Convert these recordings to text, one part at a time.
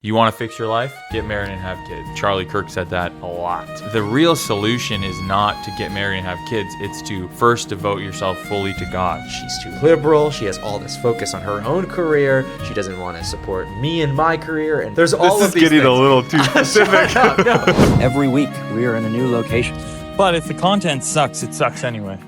You want to fix your life? Get married and have kids. Charlie Kirk said that a lot. The real solution is not to get married and have kids. It's to first devote yourself fully to God. She's too liberal. She has all this focus on her own career. She doesn't want to support me and my career. And there's all of these things. This is getting a little too specific. No. Every week, we are in a new location. But if the content sucks, it sucks anyway.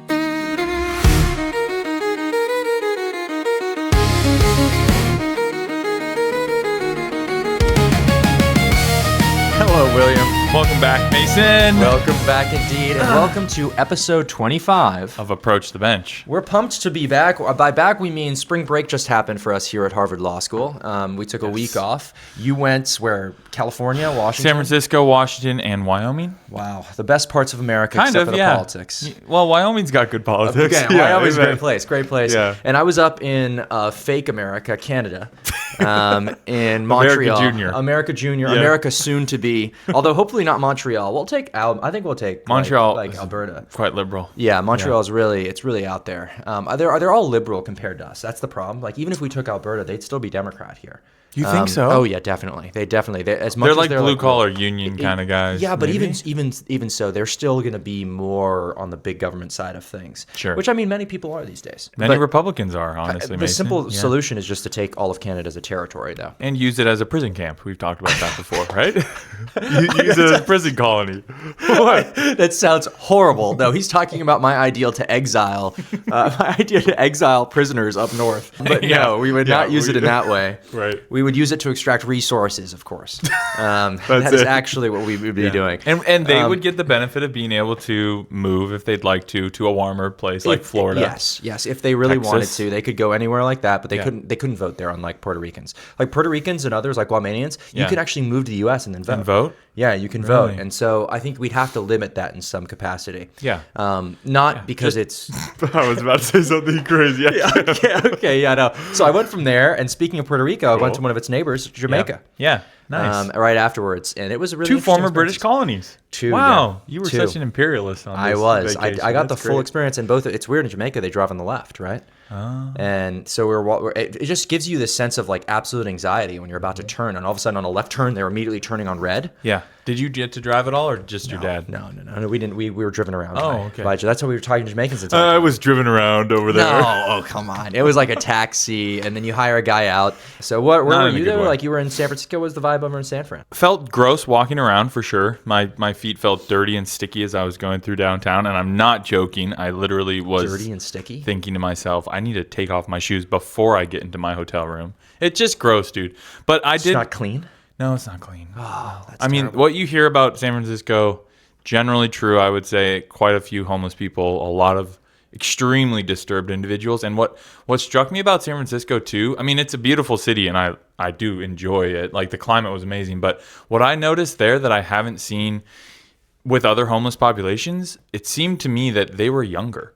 Hello, William. Welcome back, Mason. Welcome back indeed, and welcome to episode 25 of Approach the Bench. We're pumped to be back. By back, we mean spring break just happened for us here at Harvard Law School. We took a week off. You went where? California, Washington? San Francisco, Washington, and Wyoming. Wow. The best parts of America Kind except of, for the yeah. politics. Well, Wyoming's got good politics. Okay, Wyoming's a great place, Yeah. And I was up in fake America, Canada, in Montreal. America Junior. Yeah. America soon to be, although hopefully not Montreal. I think we'll take Montreal, like Alberta. Quite liberal. Yeah, Montreal is really out there. They're all liberal compared to us. That's the problem. Like even if we took Alberta, they'd still be Democrat here. You think so? Oh yeah, definitely. They're as much They're as like they're blue like, collar union kind of guys. Yeah, but maybe? even so, they're still going to be more on the big government side of things. Sure. Which I mean, many people are these days. Many But Republicans are, honestly. the Mason. simple Yeah. solution is just to take all of Canada as a territory, though. And use it as a prison camp. We've talked about that before, right? Use it as a prison colony. What? That sounds horrible. No, he's talking about my idea to exile prisoners up north. But Yeah. no, we would Yeah, not use it in that way. Right. We would use it to extract resources, of course. That is it. actually what we would be doing. And they would get the benefit of being able to move if they'd like to a warmer place like Florida. Yes. If they really Texas. wanted to, they could go anywhere like that, but they Yeah. couldn't vote there, unlike Puerto Ricans. Like Puerto Ricans and others, like Guamanians, you Yeah. could actually move to the U.S. and then vote. And vote? Yeah, you can Really? vote. And so I think we'd have to limit that in some capacity. Yeah. Not because it's... I was about to say something crazy. Okay, no. So I went from there, and speaking of Puerto Rico, I went to one of its neighbors, Jamaica. Yeah. Nice. Right afterwards, and it was a really Two interesting former British experience. colonies. Two, Wow. yeah. You were Two. such an imperialist on this I was. vacation. I got That's the full great. experience in both. It's weird in Jamaica they drive on the left, right? Oh. And so it just gives you this sense of like absolute anxiety when you're about to turn, and all of a sudden on a left turn they're immediately turning on red. Yeah. Did you get to drive at all, or just your dad? No, we didn't. We were driven around. Okay. That's how we were talking to Jamaicans. I was driven around over there. No, oh come on! It was like a taxi, and then you hire a guy out. So where Not were in a you good there? way. Like you were in San Francisco. What was the vibe over in San Fran? Felt gross walking around for sure. My feet felt dirty and sticky as I was going through downtown, and I'm not joking. I literally was Dirty and sticky. thinking to myself, I need to take off my shoes before I get into my hotel room. It's just gross, dude. But I It's did. not clean. No, it's not clean. Oh, that's I mean, terrible. what you hear about San Francisco, generally true. I would say quite a few homeless people, a lot of extremely disturbed individuals. And what struck me about San Francisco too, I mean, it's a beautiful city and I do enjoy it. Like the climate was amazing. But what I noticed there that I haven't seen with other homeless populations, it seemed to me that they were younger.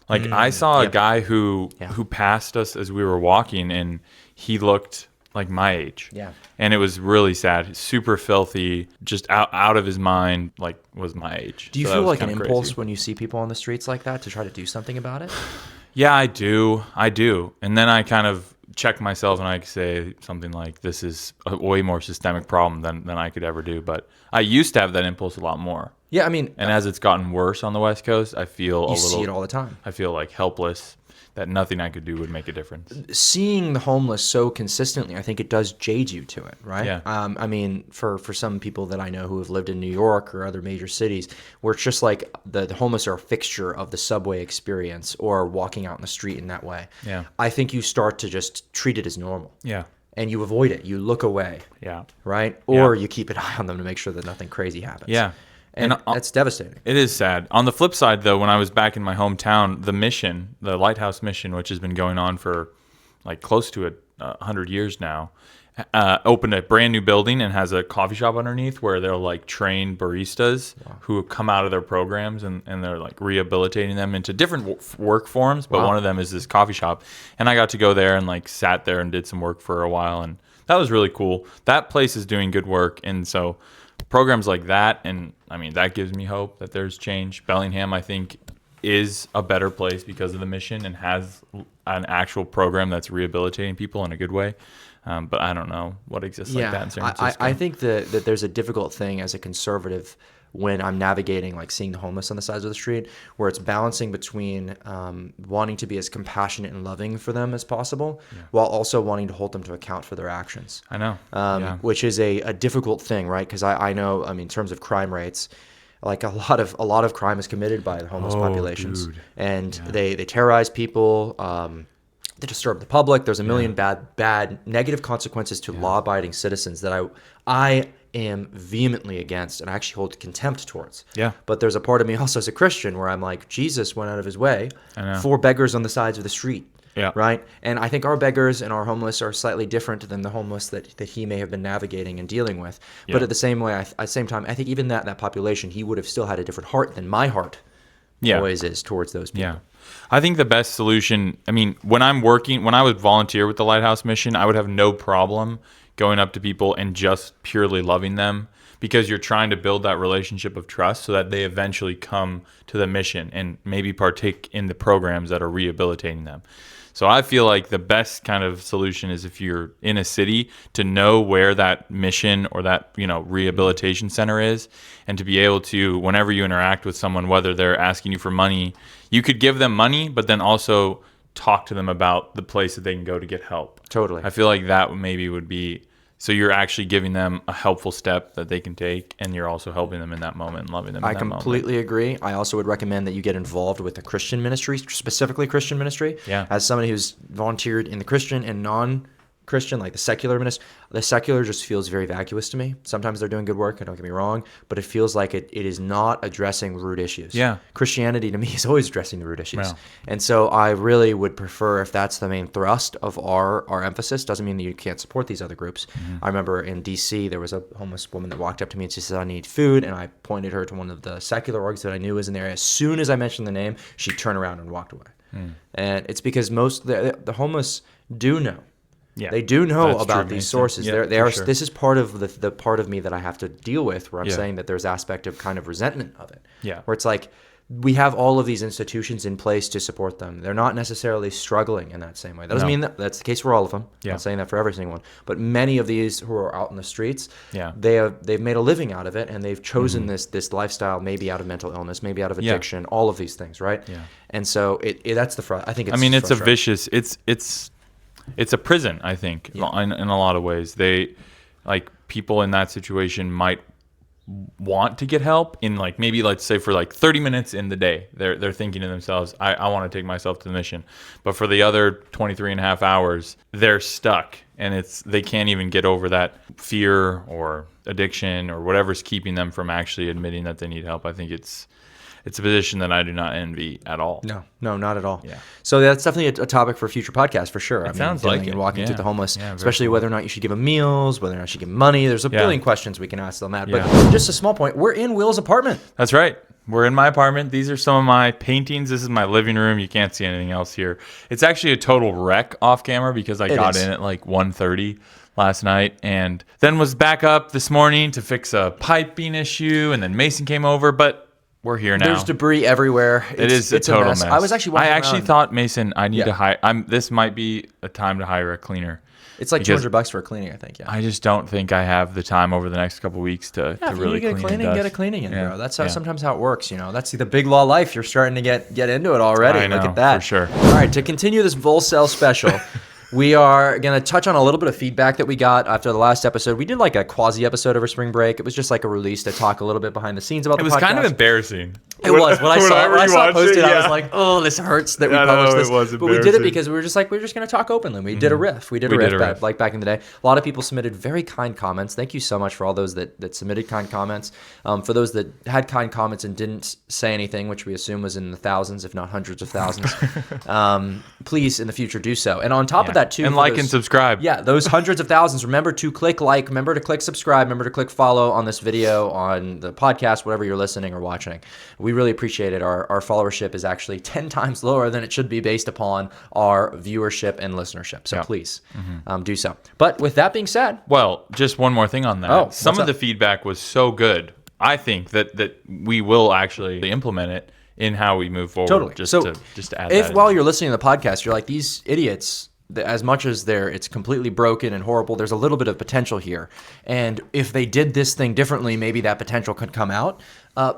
Like I saw a guy who passed us as we were walking, and he looked like my age. Yeah. And it was really sad. Super filthy, just out of his mind, like was my age. Do you So that feel was like an kinda impulse crazy. when you see people on the streets like that to try to do something about it? Yeah, I do. And then I kind of check myself and I say something like, this is a way more systemic problem than I could ever do. But I used to have that impulse a lot more. Yeah, I mean, And as it's gotten worse on the West Coast, I feel a you little... see it all the time. I feel like helpless, that nothing I could do would make a difference. Seeing the homeless so consistently, I think it does jade you to it, right? Yeah. I mean, for some people that I know who have lived in New York or other major cities, where it's just like the homeless are a fixture of the subway experience or walking out in the street in that way. Yeah. I think you start to just treat it as normal. Yeah. And you avoid it. You look away, Yeah. right? Or you keep an eye on them to make sure that nothing crazy happens. Yeah. And And that's devastating. It is sad. On the flip side, though, when I was back in my hometown, the Lighthouse Mission, which has been going on for like close to 100 years now, opened a brand new building and has a coffee shop underneath where they'll like train baristas who come out of their programs and they're like rehabilitating them into different work forms. But one of them is this coffee shop. And I got to go there and like sat there and did some work for a while. And that was really cool. That place is doing good work. And so programs like that, and I mean, that gives me hope that there's change. Bellingham, I think, is a better place because of the mission and has an actual program that's rehabilitating people in a good way. But I don't know what exists like that in San Francisco. I think that there's a difficult thing as a conservative when I'm navigating, like seeing the homeless on the sides of the street, where it's balancing between wanting to be as compassionate and loving for them as possible, while also wanting to hold them to account for their actions. I know. Which is a difficult thing, right? Because I know, I mean, in terms of crime rates, like a lot of crime is committed by the homeless populations, dude. and they terrorize people. They disturb the public. There's a million bad negative consequences to law-abiding citizens that I am vehemently against and I actually hold contempt towards. Yeah. But there's a part of me also as a Christian where I'm like, Jesus went out of his way know. for beggars on the sides of the street. Yeah. Right. And I think our beggars and our homeless are slightly different than the homeless that he may have been navigating and dealing with. Yeah. But at the same time, I think even that population, he would have still had a different heart than my heart always is towards those people. Yeah. I think the best solution, I mean, when I would volunteer with the Lighthouse Mission, I would have no problem going up to people and just purely loving them, because you're trying to build that relationship of trust so that they eventually come to the mission and maybe partake in the programs that are rehabilitating them. So I feel like the best kind of solution is if you're in a city to know where that mission or that, rehabilitation center is, and to be able to, whenever you interact with someone, whether they're asking you for money, you could give them money, but then also talk to them about the place that they can go to get help. Totally. I feel like that maybe would be, so you're actually giving them a helpful step that they can take, and you're also helping them in that moment and loving them in that moment. I completely agree. I also would recommend that you get involved with the Christian ministry, specifically Christian ministry. Yeah. As somebody who's volunteered in the Christian and non-Christian, like the secular ministry, the secular just feels very vacuous to me. Sometimes they're doing good work, don't get me wrong, but it feels like it is not addressing root issues. Yeah. Christianity to me is always addressing the root issues. Yeah. And so I really would prefer, if that's the main thrust of our emphasis, doesn't mean that you can't support these other groups. I remember in DC, there was a homeless woman that walked up to me and she said, I need food. And I pointed her to one of the secular orgs that I knew was in the area. As soon as I mentioned the name, she turned around and walked away. And it's because most the homeless do know. Yeah, they do know that's about true, these Mason. sources. Yeah, They are. for sure. This is part of the part of me that I have to deal with, where I'm Yeah. saying that there's aspect of kind of resentment of it. Yeah. Where it's like we have all of these institutions in place to support them. They're not necessarily struggling in that same way. That doesn't No. mean that that's the case for all of them. Yeah. I'm not saying that for every single one. But many of these who are out in the streets, Yeah. they've made a living out of it, and they've chosen this lifestyle, maybe out of mental illness, maybe out of Yeah. addiction, all of these things, right? Yeah. And so that's the I think it's. I mean, it's a frustrating. vicious. It's a prison, I think, in a lot of ways. They, like, people in that situation might want to get help in, like, maybe, let's say, for like 30 minutes in the day. They're thinking to themselves, I want to take myself to the mission. But for the other 23 and a half hours, they're stuck, and they can't even get over that fear or addiction or whatever's keeping them from actually admitting that they need help. I think it's a position that I do not envy at all. No, not at all. Yeah. So that's definitely a topic for a future podcast for sure. Sounds dealing like and it. walking Yeah. to the homeless, Yeah, very especially cool. whether or not you should give them meals, whether or not you should give them money. There's a Yeah. billion questions we can ask them that. But Yeah. just a small point, we're in Will's apartment. That's right. We're in my apartment. These are some of my paintings. This is my living room. You can't see anything else here. It's actually a total wreck off camera because I got is. in at like 1:30 last night and then was back up this morning to fix a piping issue, and then Mason came over, but we're here now. There's debris everywhere. It's a total mess. I was actually walking I actually around. thought, Mason, I need Yeah. to hire. This might be a time to hire a cleaner. It's like because $200 for a cleaning, I think. Yeah. I just don't think I have the time over the next couple weeks to If you really need to get a clean cleaning, dust. get a cleaning in, Yeah. bro. That's Yeah. sometimes how it works. That's the big law life. You're starting to get into it already. I Look know, at that. for sure. All right, to continue this Volcel special, we are going to touch on a little bit of feedback that we got after the last episode. We did like a quasi episode over spring break. It was just like a release to talk a little bit behind the scenes about It the was podcast. kind of embarrassing. It was. When I saw it rewatched posted, I was yeah. like, "Oh, this hurts that we I know, published this." it was But we did it embarrassing. because we were just like, we're just going to talk openly. We did a riff. We did a riff like back in the day. A lot of people submitted very kind comments. Thank you so much for all those that submitted kind comments. For those that had kind comments and didn't say anything, which we assume was in the thousands, if not hundreds of thousands, please in the future do so. And on top of that, too, and for like those- and subscribe. yeah, those hundreds of thousands. Remember to click like, remember to click subscribe, remember to click follow on this video, on the podcast, whatever you're listening or watching. We really appreciate it. Our followership is actually 10 times lower than it should be based upon our viewership and listenership. So please do so. But with that being said, Well, just one more thing on that. Oh, Some what's of up? the feedback was so good. I think that we will actually implement it in how we move forward. totally. Just So to add if that while in. you're listening to the podcast, you're like, these idiots as much as it's completely broken and horrible, there's a little bit of potential here. And if they did this thing differently, maybe that potential could come out.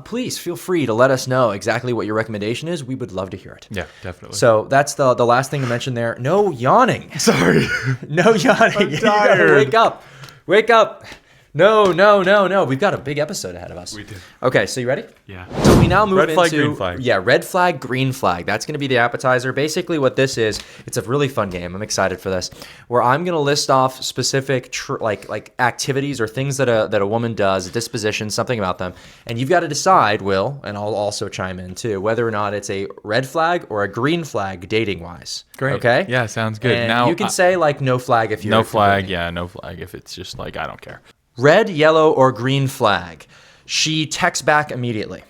Please feel free to let us know exactly what your recommendation is. We would love to hear it. Yeah, definitely. So that's the last thing to mention there. No yawning. Sorry. No yawning. I'm You gotta tired. wake up. Wake up. No. We've got a big episode ahead of us. We do. Okay, so you ready? Yeah. So we now move Red flag, into green flag. Yeah, red flag, green flag. That's going to be the appetizer. Basically, what this is, it's a really fun game. I'm excited for this. Where I'm going to list off specific like activities or things that a woman does, a disposition, something about them, and you've got to decide, Will, and I'll also chime in too, whether or not it's a red flag or a green flag dating wise. Great. Okay. Yeah, sounds good. And Now you can say like no flag if you're no flag. Yeah, no flag if it's just like I don't care. Red, yellow, or green flag. She texts back immediately.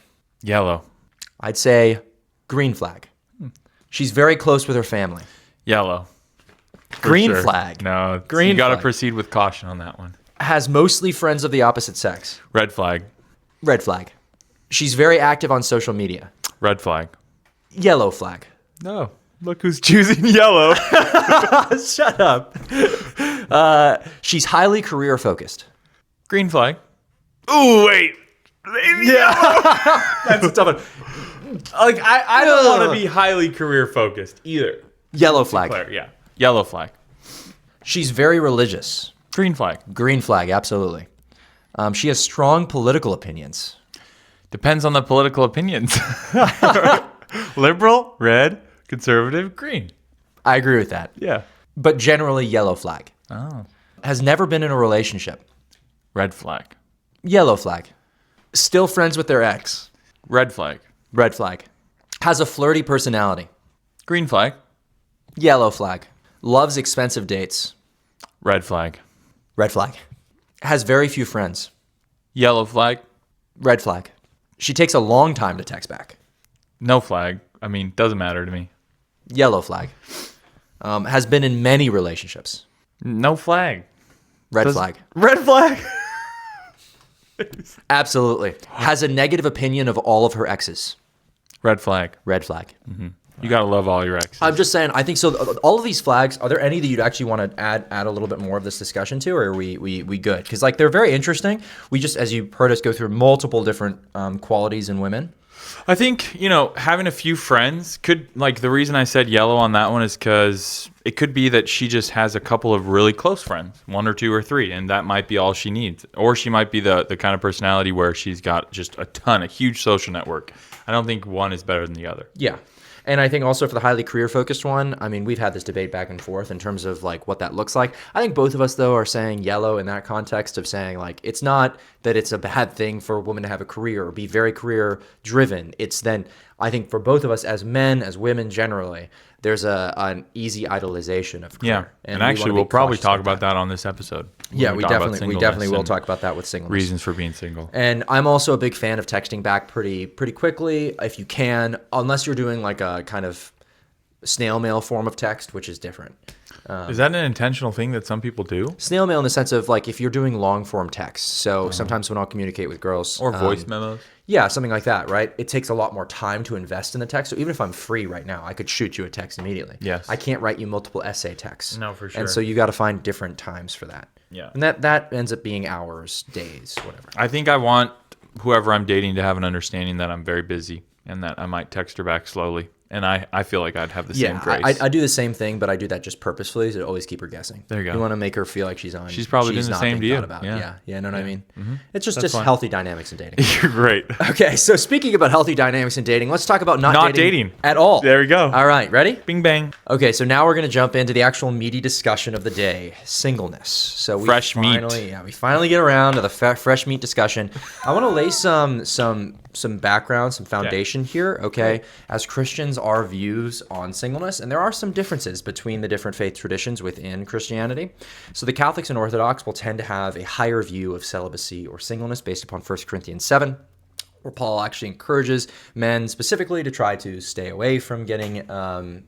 Yellow. I'd say green flag. She's very close with her family. Yellow. For Green sure. flag. No, Green you got to flag. proceed with caution on that one. Has mostly friends of the opposite sex. Red flag. Red flag. She's very active on social media. Red flag. Yellow flag. No. Look who's choosing yellow. Shut up. She's highly career focused. Green flag. Ooh, wait. Yeah. That's a tough one. Like I don't want to be highly career focused either. Yellow flag. Claire, yeah. Yellow flag. She's very religious. Green flag. Green flag, absolutely. She has strong political opinions. Depends on the political opinions. Liberal, red, conservative, green. I agree with that. Yeah. But generally, yellow flag. Oh. Has never been in a relationship. Red flag. Yellow flag. Still friends with their ex. Red flag. Red flag. Has a flirty personality. Green flag. Yellow flag. Loves expensive dates. Red flag. Red flag. Has very few friends. Yellow flag. Red flag. She takes a long time to text back. No flag. I mean, doesn't matter to me. Yellow flag. Has been in many relationships. No flag. Red flag. Red flag. Absolutely. Has a negative opinion of all of her exes. Red flag. Red flag. You gotta love all your exes. I'm just saying, I think so. All of these flags, are there any that you'd actually want to add a little bit more of this discussion to, or are we good? Because like they're very interesting. We just, as you heard us go through multiple different qualities in women. I think, having a few friends could, like, the reason I said yellow on that one is because it could be that she just has a couple of really close friends, 1 or 2 or 3, and that might be all she needs. Or she might be the kind of personality where she's got just a huge social network. I don't think one is better than the other. Yeah. And I think also for the highly career-focused one, I mean, we've had this debate back and forth in terms of like what that looks like. I think both of us, though, are saying yellow in that context of saying like it's not that it's a bad thing for a woman to have a career or be very career-driven. It's then, I think for both of us as men, as women generally, there's an easy idolization of career. Yeah, and we actually, wanna be we'll probably cautious talk about that on this episode. Yeah, When we talk about definitely singleness will and talk about that with singleness. reasons for being single. And I'm also a big fan of texting back pretty quickly if you can, unless you're doing like a kind of snail mail form of text, which is different. Is that an intentional thing that some people do? Snail mail in the sense of like if you're doing long form text. So sometimes when I'll communicate with girls Or voice memos? yeah, something like that, right? It takes a lot more time to invest in the text. So even if I'm free right now, I could shoot you a text immediately. Yes. I can't write you multiple essay texts. No, for sure. And so you got to find different times for that. Yeah. And that ends up being hours, days, whatever. I think I want whoever I'm dating to have an understanding that I'm very busy and that I might text her back slowly. And I feel like I'd have the same Yeah, grace. I do the same thing, but I do that just purposefully to always keep her guessing. There you go. You want to make her feel like she's on. She's probably doing the not same being to thought you. about. Yeah. Yeah, know what I mean? It's just fine. healthy dynamics in dating. You're great. Okay, so speaking about healthy dynamics in dating, let's talk about not dating at all. There we go. All right, ready? Bing bang. Okay, so now we're going to jump into the actual meaty discussion of the day, singleness. So we Fresh meat. we finally get around to the fresh meat discussion. I want to lay some background, some foundation here, okay? As Christians, our views on singleness, and there are some differences between the different faith traditions within Christianity. So the Catholics and Orthodox will tend to have a higher view of celibacy or singleness based upon 1 Corinthians 7. where Paul actually encourages men specifically to try to stay away from getting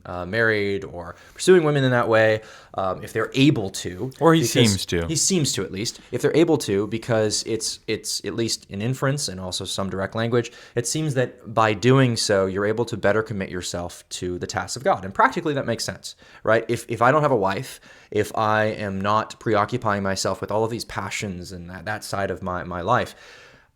married or pursuing women in that way, if they're able to. Or he seems to. He seems to, at least. If they're able to, because it's at least in inference and also some direct language, it seems that by doing so, you're able to better commit yourself to the tasks of God. And practically that makes sense, right? If I don't have a wife, if I am not preoccupying myself with all of these passions and that side of my life,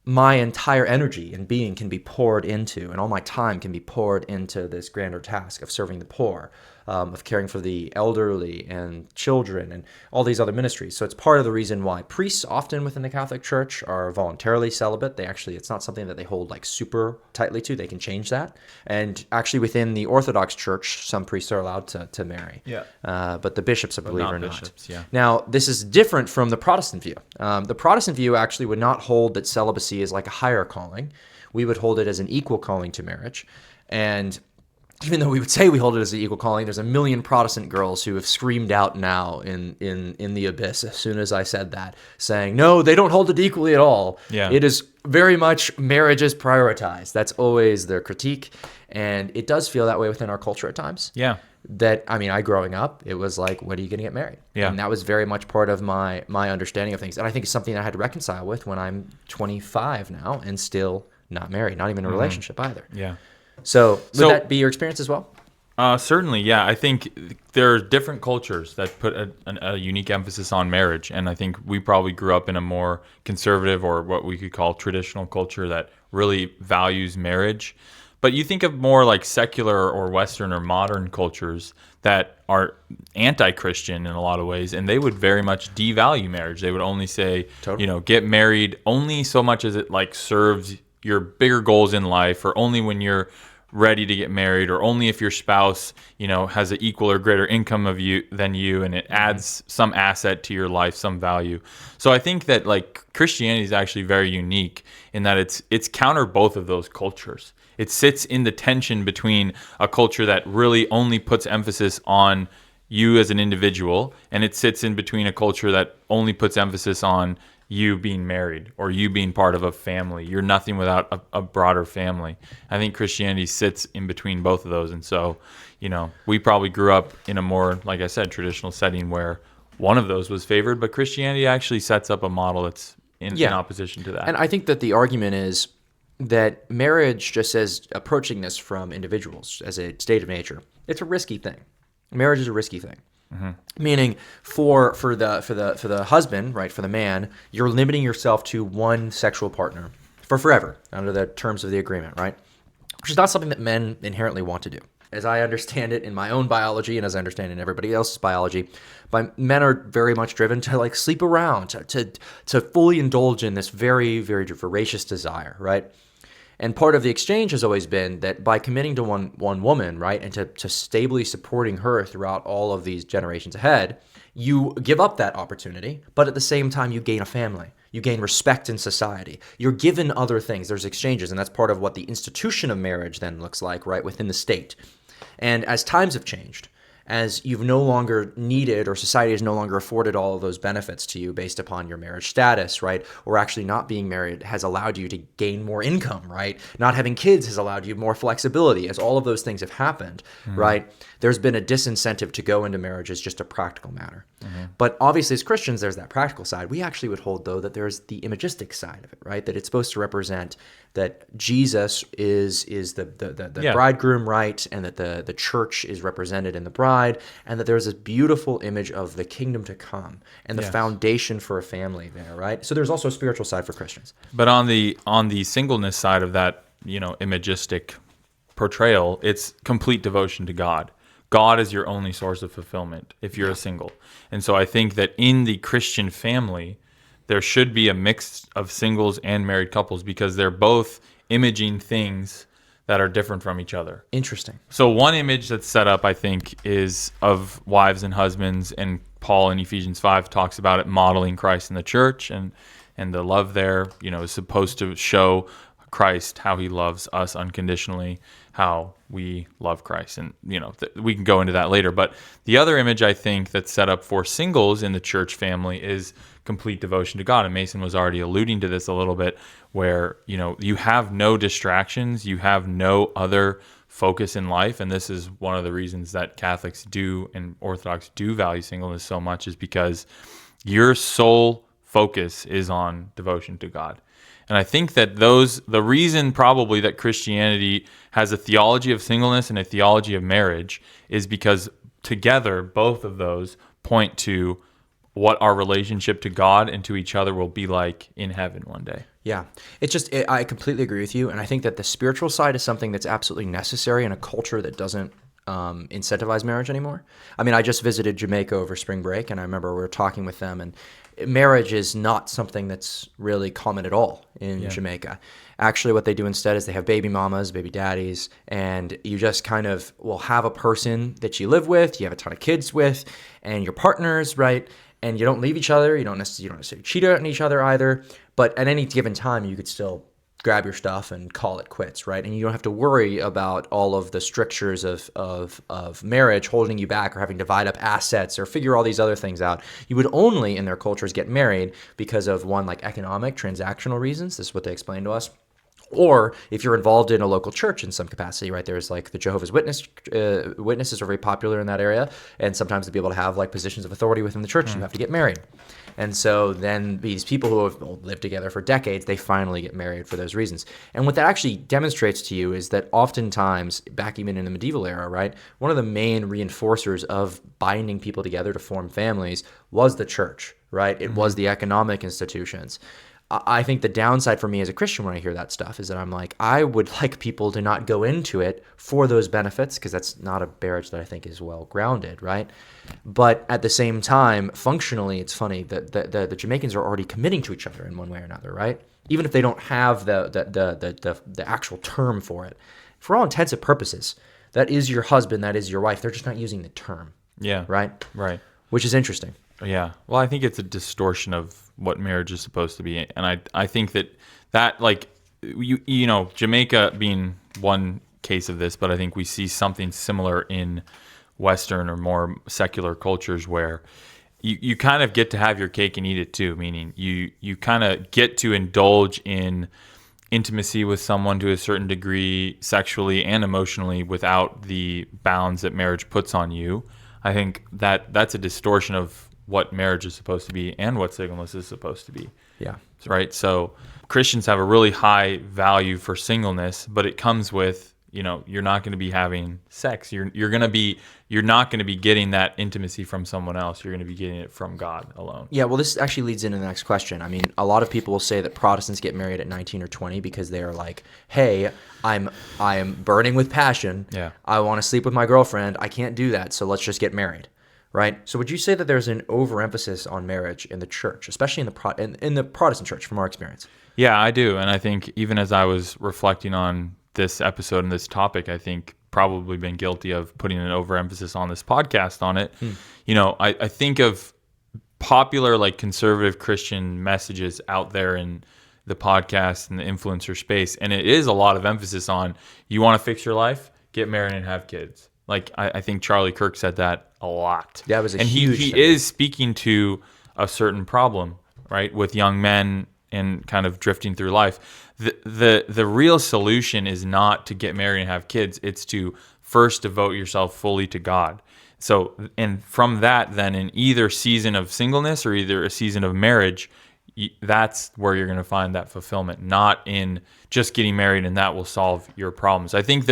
my entire energy and being can be poured into, and all my time can be poured into this grander task of serving the poor, of caring for the elderly and children and all these other ministries. So it's part of the reason why priests often within the Catholic Church are voluntarily celibate. It's not something that they hold like super tightly to. They can change that. And actually within the Orthodox Church, some priests are allowed to marry. Yeah. But the bishops, I believe, are not. Bishops, yeah. Now, this is different from the Protestant view. The Protestant view actually would not hold that celibacy is like a higher calling. We would hold it as an equal calling to marriage. And even though we would say we hold it as an equal calling, there's a million Protestant girls who have screamed out now in the abyss as soon as I said that, saying, no, they don't hold it equally at all. Yeah. It is very much marriage is prioritized. That's always their critique. And it does feel that way within our culture at times. Yeah. I growing up, it was like, when are you going to get married? Yeah. And that was very much part of my understanding of things. And I think it's something I had to reconcile with when I'm 25 now and still not married, not even in a relationship either. Yeah. So would that be your experience as well? Certainly, yeah. I think there are different cultures that put a unique emphasis on marriage, and I think we probably grew up in a more conservative or what we could call traditional culture that really values marriage. But you think of more like secular or Western or modern cultures that are anti-Christian in a lot of ways, and they would very much devalue marriage. They would only say, get married only so much as it like serves your bigger goals in life, or only when you're ready to get married, or only if your spouse, has an equal or greater income than you, and it adds some asset to your life, some value. So I think that like Christianity is actually very unique in that it's counter both of those cultures. It sits in the tension between a culture that really only puts emphasis on you as an individual, and it sits in between a culture that only puts emphasis on you being married or you being part of a family. You're nothing without a broader family. I think Christianity sits in between both of those. And so, we probably grew up in a more, like I said, traditional setting where one of those was favored, but Christianity actually sets up a model that's in opposition to that. And I think that the argument is that marriage, just as approaching this from individuals as a state of nature, it's a risky thing. Marriage is a risky thing. Mm-hmm. Meaning for the husband, right, for the man, you're limiting yourself to one sexual partner for forever under the terms of the agreement, right? Which is not something that men inherently want to do. As I understand it in my own biology and as I understand it in everybody else's biology, men are very much driven to like sleep around, to fully indulge in this very, very voracious desire, right? And part of the exchange has always been that by committing to one woman, right, and to stably supporting her throughout all of these generations ahead, you give up that opportunity, but at the same time, you gain a family. You gain respect in society. You're given other things. There's exchanges, and that's part of what the institution of marriage then looks like, right, within the state. And as times have changed, as you've no longer needed or society has no longer afforded all of those benefits to you based upon your marriage status, right? Or actually not being married has allowed you to gain more income, right? Not having kids has allowed you more flexibility. As all of those things have happened, right? There's been a disincentive to go into marriage as just a practical matter. But obviously as Christians, there's that practical side. We actually would hold, though, that there's the imagistic side of it, right? That it's supposed to represent that Jesus is the bridegroom, right? And that the church is represented in the bride, and that there's this beautiful image of the kingdom to come and the foundation for a family there, right? So there's also a spiritual side for Christians. But on the singleness side of that, imagistic portrayal, it's complete devotion to God. God is your only source of fulfillment if you're a single. And so I think that in the Christian family, there should be a mix of singles and married couples because they're both imaging things that are different from each other. Interesting. So one image that's set up, I think, is of wives and husbands, and Paul in Ephesians 5 talks about it modeling Christ in the church, and the love there, is supposed to show Christ, how he loves us unconditionally, how we love Christ. And, we can go into that later. But the other image I think that's set up for singles in the church family is complete devotion to God. And Mason was already alluding to this a little bit, where, you have no distractions, you have no other focus in life. And this is one of the reasons that Catholics do and Orthodox do value singleness so much, is because your sole focus is on devotion to God. And I think that the reason probably that Christianity has a theology of singleness and a theology of marriage is because together, both of those point to what our relationship to God and to each other will be like in heaven one day. Yeah, I completely agree with you. And I think that the spiritual side is something that's absolutely necessary in a culture that doesn't incentivize marriage anymore. I mean, I just visited Jamaica over spring break, and I remember we were talking with them, and marriage is not something that's really common at all in Jamaica. Actually, what they do instead is they have baby mamas, baby daddies, and you just kind of will have a person that you live with, you have a ton of kids with, and your partners, right? And you don't leave each other. You don't necessarily cheat on each other either. But at any given time, you could still grab your stuff and call it quits, right? And you don't have to worry about all of the strictures of marriage holding you back, or having to divide up assets or figure all these other things out. You would only, in their cultures, get married because of one, like economic, transactional reasons. This is what they explained to us. Or if you're involved in a local church in some capacity, right? There's like the Jehovah's Witnesses are very popular in that area. And sometimes to be able to have like positions of authority within the church, you have to get married. And so then these people who have lived together for decades, they finally get married for those reasons. And what that actually demonstrates to you is that oftentimes, back even in the medieval era, right, one of the main reinforcers of binding people together to form families was the church, right? It was the economic institutions. I think the downside for me as a Christian when I hear that stuff is that I'm like, I would like people to not go into it for those benefits, because that's not a marriage that I think is well grounded, right? But at the same time, functionally, it's funny that the Jamaicans are already committing to each other in one way or another, right? Even if they don't have the actual term for it. For all intents and purposes, that is your husband, that is your wife. They're just not using the term. Yeah. Right? Right. Which is interesting. Yeah. Well, I think it's a distortion of what marriage is supposed to be. And I think that like, Jamaica being one case of this, but I think we see something similar in Western or more secular cultures where you kind of get to have your cake and eat it too, meaning you kind of get to indulge in intimacy with someone to a certain degree, sexually and emotionally, without the bounds that marriage puts on you. I think that's a distortion of what marriage is supposed to be and what singleness is supposed to be. Yeah. Right. So Christians have a really high value for singleness, but it comes with, you're not going to be having sex. You're not going to be getting that intimacy from someone else. You're going to be getting it from God alone. Yeah, well, this actually leads into the next question. I mean, a lot of people will say that Protestants get married at 19 or 20 because they are like, hey, I am burning with passion. Yeah. I want to sleep with my girlfriend. I can't do that, so let's just get married. Right? So would you say that there's an overemphasis on marriage in the church, especially in the Protestant church, from our experience? Yeah, I do. And I think even as I was reflecting on this episode and this topic, I think probably been guilty of putting an overemphasis on this podcast on it. I think of popular, like, conservative Christian messages out there in the podcast and the influencer space, and it is a lot of emphasis on, you want to fix your life, get married and have kids. Like, I think Charlie Kirk said that a lot. That was a and huge he thing. is speaking to a certain problem, right, with young men and kind of drifting through life. The real solution is not to get married and have kids. It's to first devote yourself fully to God. So, and from that, then in either season of singleness or either a season of marriage, that's where you're going to find that fulfillment, not in just getting married and that will solve your problems. I think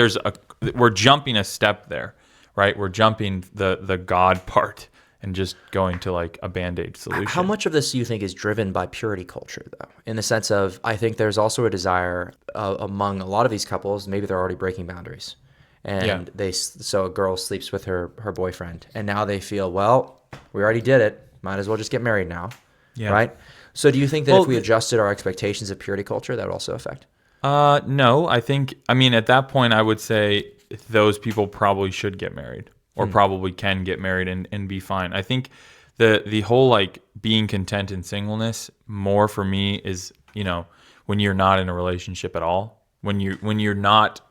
we're jumping a step there, right? We're jumping the God part and just going to like a Band-Aid solution. How much of this do you think is driven by purity culture, though? In the sense of, I think there's also a desire among a lot of these couples, maybe they're already breaking boundaries. And so a girl sleeps with her boyfriend, and now they feel, well, we already did it. Might as well just get married now, right? So do you think that if we adjusted our expectations of purity culture, that would also affect? No, I mean, at that point, I would say those people probably should get married or probably can get married and be fine. I think the whole like being content in singleness more for me is when you're not in a relationship at all, when you're not,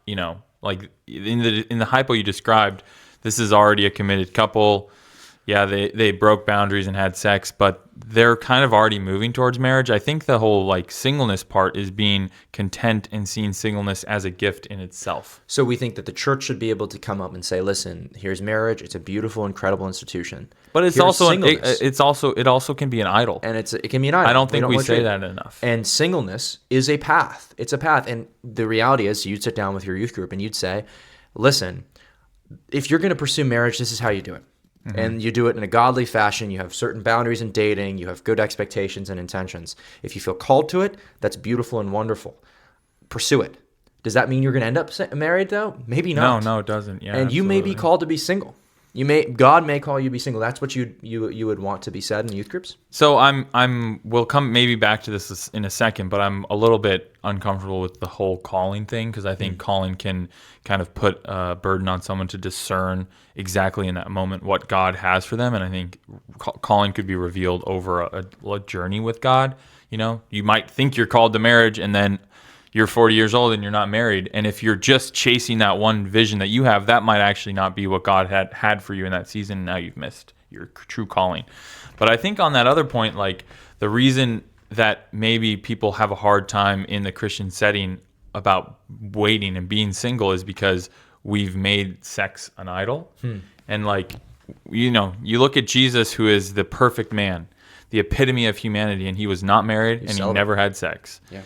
like in the hypo you described, this is already a committed couple. Yeah, they broke boundaries and had sex, but they're kind of already moving towards marriage. I think the whole like singleness part is being content and seeing singleness as a gift in itself. So we think that the church should be able to come up and say, "Listen, here's marriage. It's a beautiful, incredible institution." But it's Here's also singleness. it also can be an idol. And it can be an idol. I don't think don't we want say you- that enough. And singleness is a path. It's a path. And the reality is, you'd sit down with your youth group and you'd say, "Listen, if you're going to pursue marriage, this is how you do it." And you do it in a godly fashion. You have certain boundaries in dating. You have good expectations and intentions. If you feel called to it, that's beautiful and wonderful. Pursue it. Does that mean you're going to end up married, though? Maybe not. No, it doesn't. Yeah, And you may be absolutely. called to be single. God may call you to be single. That's what you would want to be said in youth groups. So we'll come maybe back to this in a second, but I'm a little bit uncomfortable with the whole calling thing because I think calling can kind of put a burden on someone to discern exactly in that moment what God has for them, and I think calling could be revealed over a journey with God. You might think you're called to marriage, and then you're 40 years old and you're not married, and if you're just chasing that one vision that you have, that might actually not be what God had for you in that season, and now you've missed your true calling. But I think on that other point, like the reason that maybe people have a hard time in the Christian setting about waiting and being single is because we've made sex an idol. And like, you look at Jesus, who is the perfect man, the epitome of humanity, and he was not married and he never had sex. Yeah.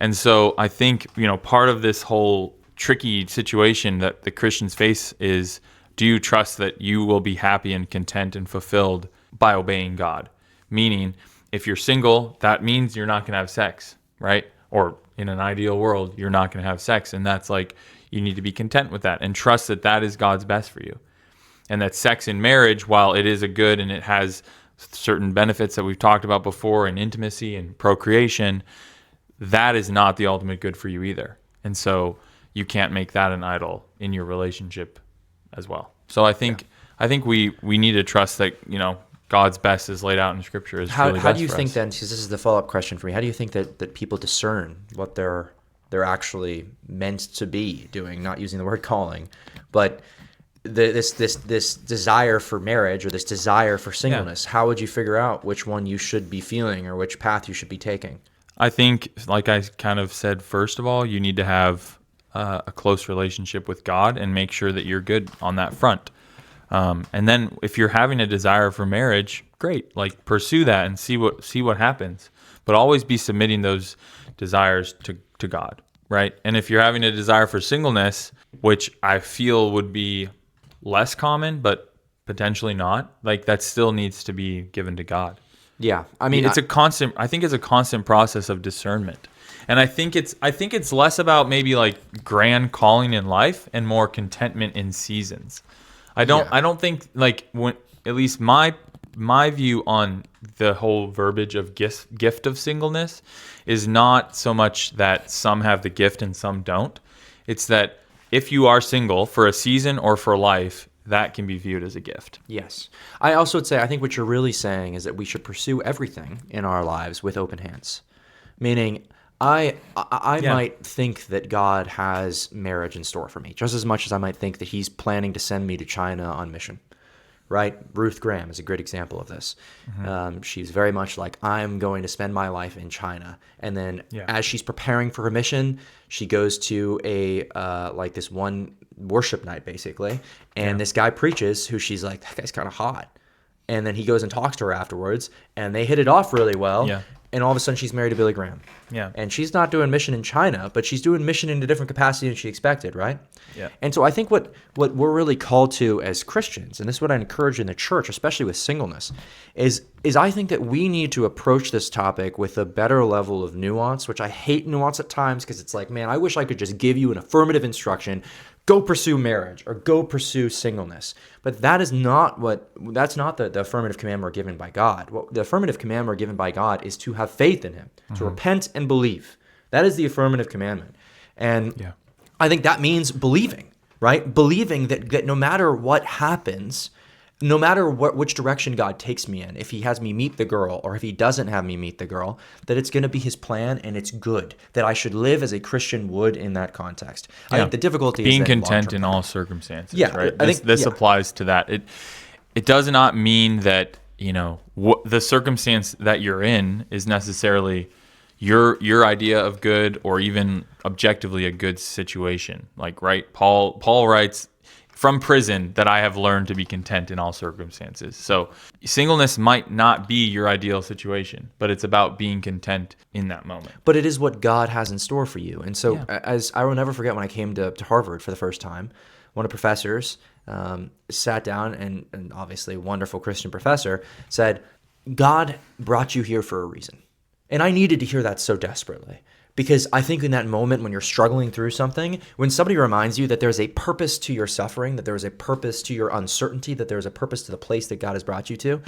And so I think, part of this whole tricky situation that the Christians face is, do you trust that you will be happy and content and fulfilled by obeying God? Meaning, if you're single, that means you're not going to have sex, right? Or in an ideal world, you're not going to have sex. And that's like, you need to be content with that and trust that that is God's best for you. And that sex in marriage, while it is a good and it has certain benefits that we've talked about before in intimacy and procreation, that is not the ultimate good for you either. And so you can't make that an idol in your relationship as well. So I think we need to trust that, God's best is laid out in Scripture. How do you think then, because this is the follow-up question for me, how do you think that people discern what they're actually meant to be doing, not using the word calling, but this desire for marriage or this desire for singleness? How would you figure out which one you should be feeling or which path you should be taking? I think, like I kind of said, first of all, you need to have a close relationship with God and make sure that you're good on that front. And then if you're having a desire for marriage, great, like pursue that and see what happens. But always be submitting those desires to God, right? And if you're having a desire for singleness, which I feel would be less common, but potentially not, like that still needs to be given to God. Yeah, I mean, I think it's a constant process of discernment. And I think it's less about maybe like grand calling in life and more contentment in seasons. I don't think like when, at least my view on the whole verbiage of gift of singleness is not so much that some have the gift and some don't. It's that if you are single for a season or for life, that can be viewed as a gift. Yes. I also would say, I think what you're really saying is that we should pursue everything in our lives with open hands. Meaning, I might think that God has marriage in store for me, just as much as I might think that he's planning to send me to China on mission, right? Ruth Graham is a great example of this. She's very much like, I'm going to spend my life in China. And then as she's preparing for her mission, she goes to like this one worship night, basically. And this guy preaches who she's like, that guy's kind of hot. And then he goes and talks to her afterwards, and they hit it off really well. Yeah. And all of a sudden, she's married to Billy Graham. Yeah. And she's not doing mission in China, but she's doing mission in a different capacity than she expected, right? Yeah. And so I think what we're really called to as Christians, and this is what I encourage in the church, especially with singleness, is I think that we need to approach this topic with a better level of nuance, which I hate nuance at times because it's like, man, I wish I could just give you an affirmative instruction, go pursue marriage or go pursue singleness. But that's not the affirmative command we're given by God. What the affirmative command we're given by God is to have faith in him, to repent and believe. That is the affirmative commandment. And I think that means believing, right? Believing that no matter what happens, no matter which direction God takes me in, if he has me meet the girl or if he doesn't have me meet the girl, that it's going to be his plan and it's good, that I should live as a Christian would in that context. I think the difficulty being is being content in all circumstances. Yeah, right. I think This applies to that. It does not mean that the circumstance that you're in is necessarily your idea of good or even objectively a good situation. Like, right, Paul writes from prison that I have learned to be content in all circumstances. So singleness might not be your ideal situation, but it's about being content in that moment. But it is what God has in store for you. And so as I will never forget when I came to Harvard for the first time, one of the professors sat down and obviously a wonderful Christian professor said, God brought you here for a reason. And I needed to hear that so desperately. Because I think in that moment when you're struggling through something, when somebody reminds you that there's a purpose to your suffering, that there is a purpose to your uncertainty, that there's a purpose to the place that God has brought you to,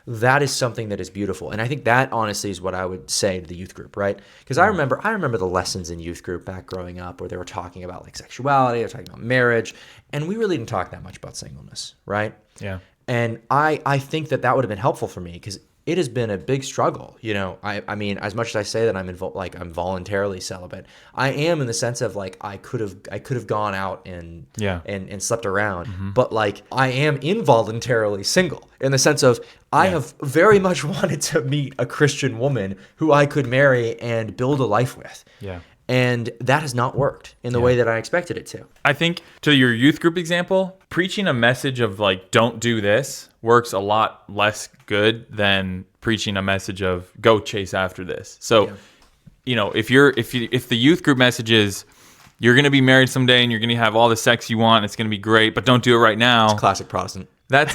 that is something that is beautiful. And I think that honestly is what I would say to the youth group, right? Because I remember the lessons in youth group back growing up where they were talking about like sexuality, they were talking about marriage, and we really didn't talk that much about singleness, right? Yeah. And I think that would have been helpful for me because it has been a big struggle. I mean, as much as I say that I'm voluntarily celibate, I am in the sense of like I could have gone out and slept around, but like I am involuntarily single in the sense of I have very much wanted to meet a Christian woman who I could marry and build a life with. Yeah. And that has not worked in the way that I expected it to. I think to your youth group example, preaching a message of like, don't do this works a lot less good than preaching a message of go chase after this. So, if the youth group message is you're going to be married someday and you're going to have all the sex you want, it's going to be great, but don't do it right now. It's classic Protestant. That's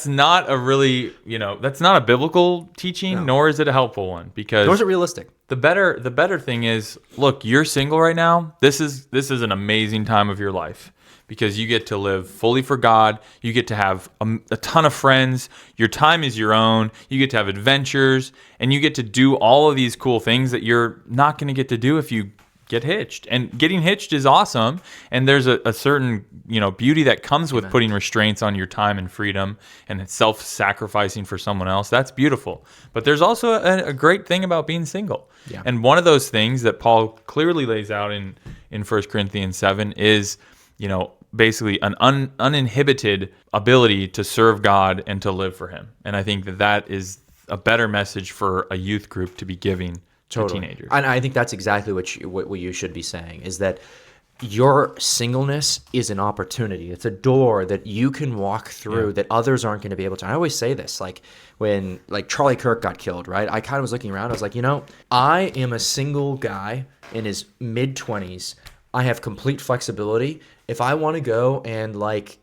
not a biblical teaching, nor is it a helpful one because nor is it realistic. The better thing is, look, you're single right now. This is an amazing time of your life because you get to live fully for God. You get to have a ton of friends. Your time is your own. You get to have adventures, and you get to do all of these cool things that you're not going to get to do if you get hitched. And getting hitched is awesome, and there's a certain beauty that comes with putting restraints on your time and freedom and self-sacrificing for someone else. That's beautiful. But there's also a great thing about being single. Yeah. And one of those things that Paul clearly lays out in 1 Corinthians 7 is basically an uninhibited ability to serve God and to live for him. And I think that is a better message for a youth group to be giving to teenagers. And I think that's exactly what you should be saying is that your singleness is an opportunity. It's a door that you can walk through that others aren't going to be able to. I always say this, like when Charlie Kirk got killed, right? I kind of was looking around. I was like, I am a single guy in his mid-20s. I have complete flexibility. If I want to go and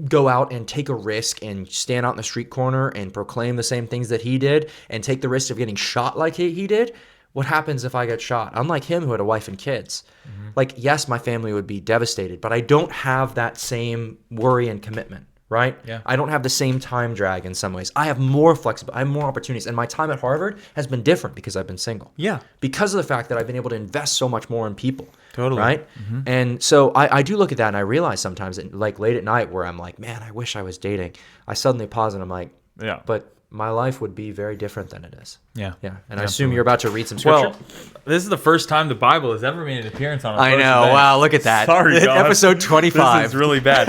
go out and take a risk and stand out in the street corner and proclaim the same things that he did and take the risk of getting shot like he did, what happens if I get shot? Unlike him who had a wife and kids. Mm-hmm. Yes, my family would be devastated, but I don't have that same worry and commitment, right? Yeah. I don't have the same time drag in some ways. I have more flexibility. I have more opportunities. And my time at Harvard has been different because I've been single. Yeah. Because of the fact that I've been able to invest so much more in people. Totally. Right? Mm-hmm. And so I do look at that and I realize sometimes late at night where I'm like, man, I wish I was dating. I suddenly pause and I'm like, yeah, but my life would be very different than it is. Yeah. Yeah. And I assume you're about to read some scripture? Well, this is the first time the Bible has ever made an appearance on a I know. event. Wow, look at that. Sorry, God. Episode 25. This is really bad.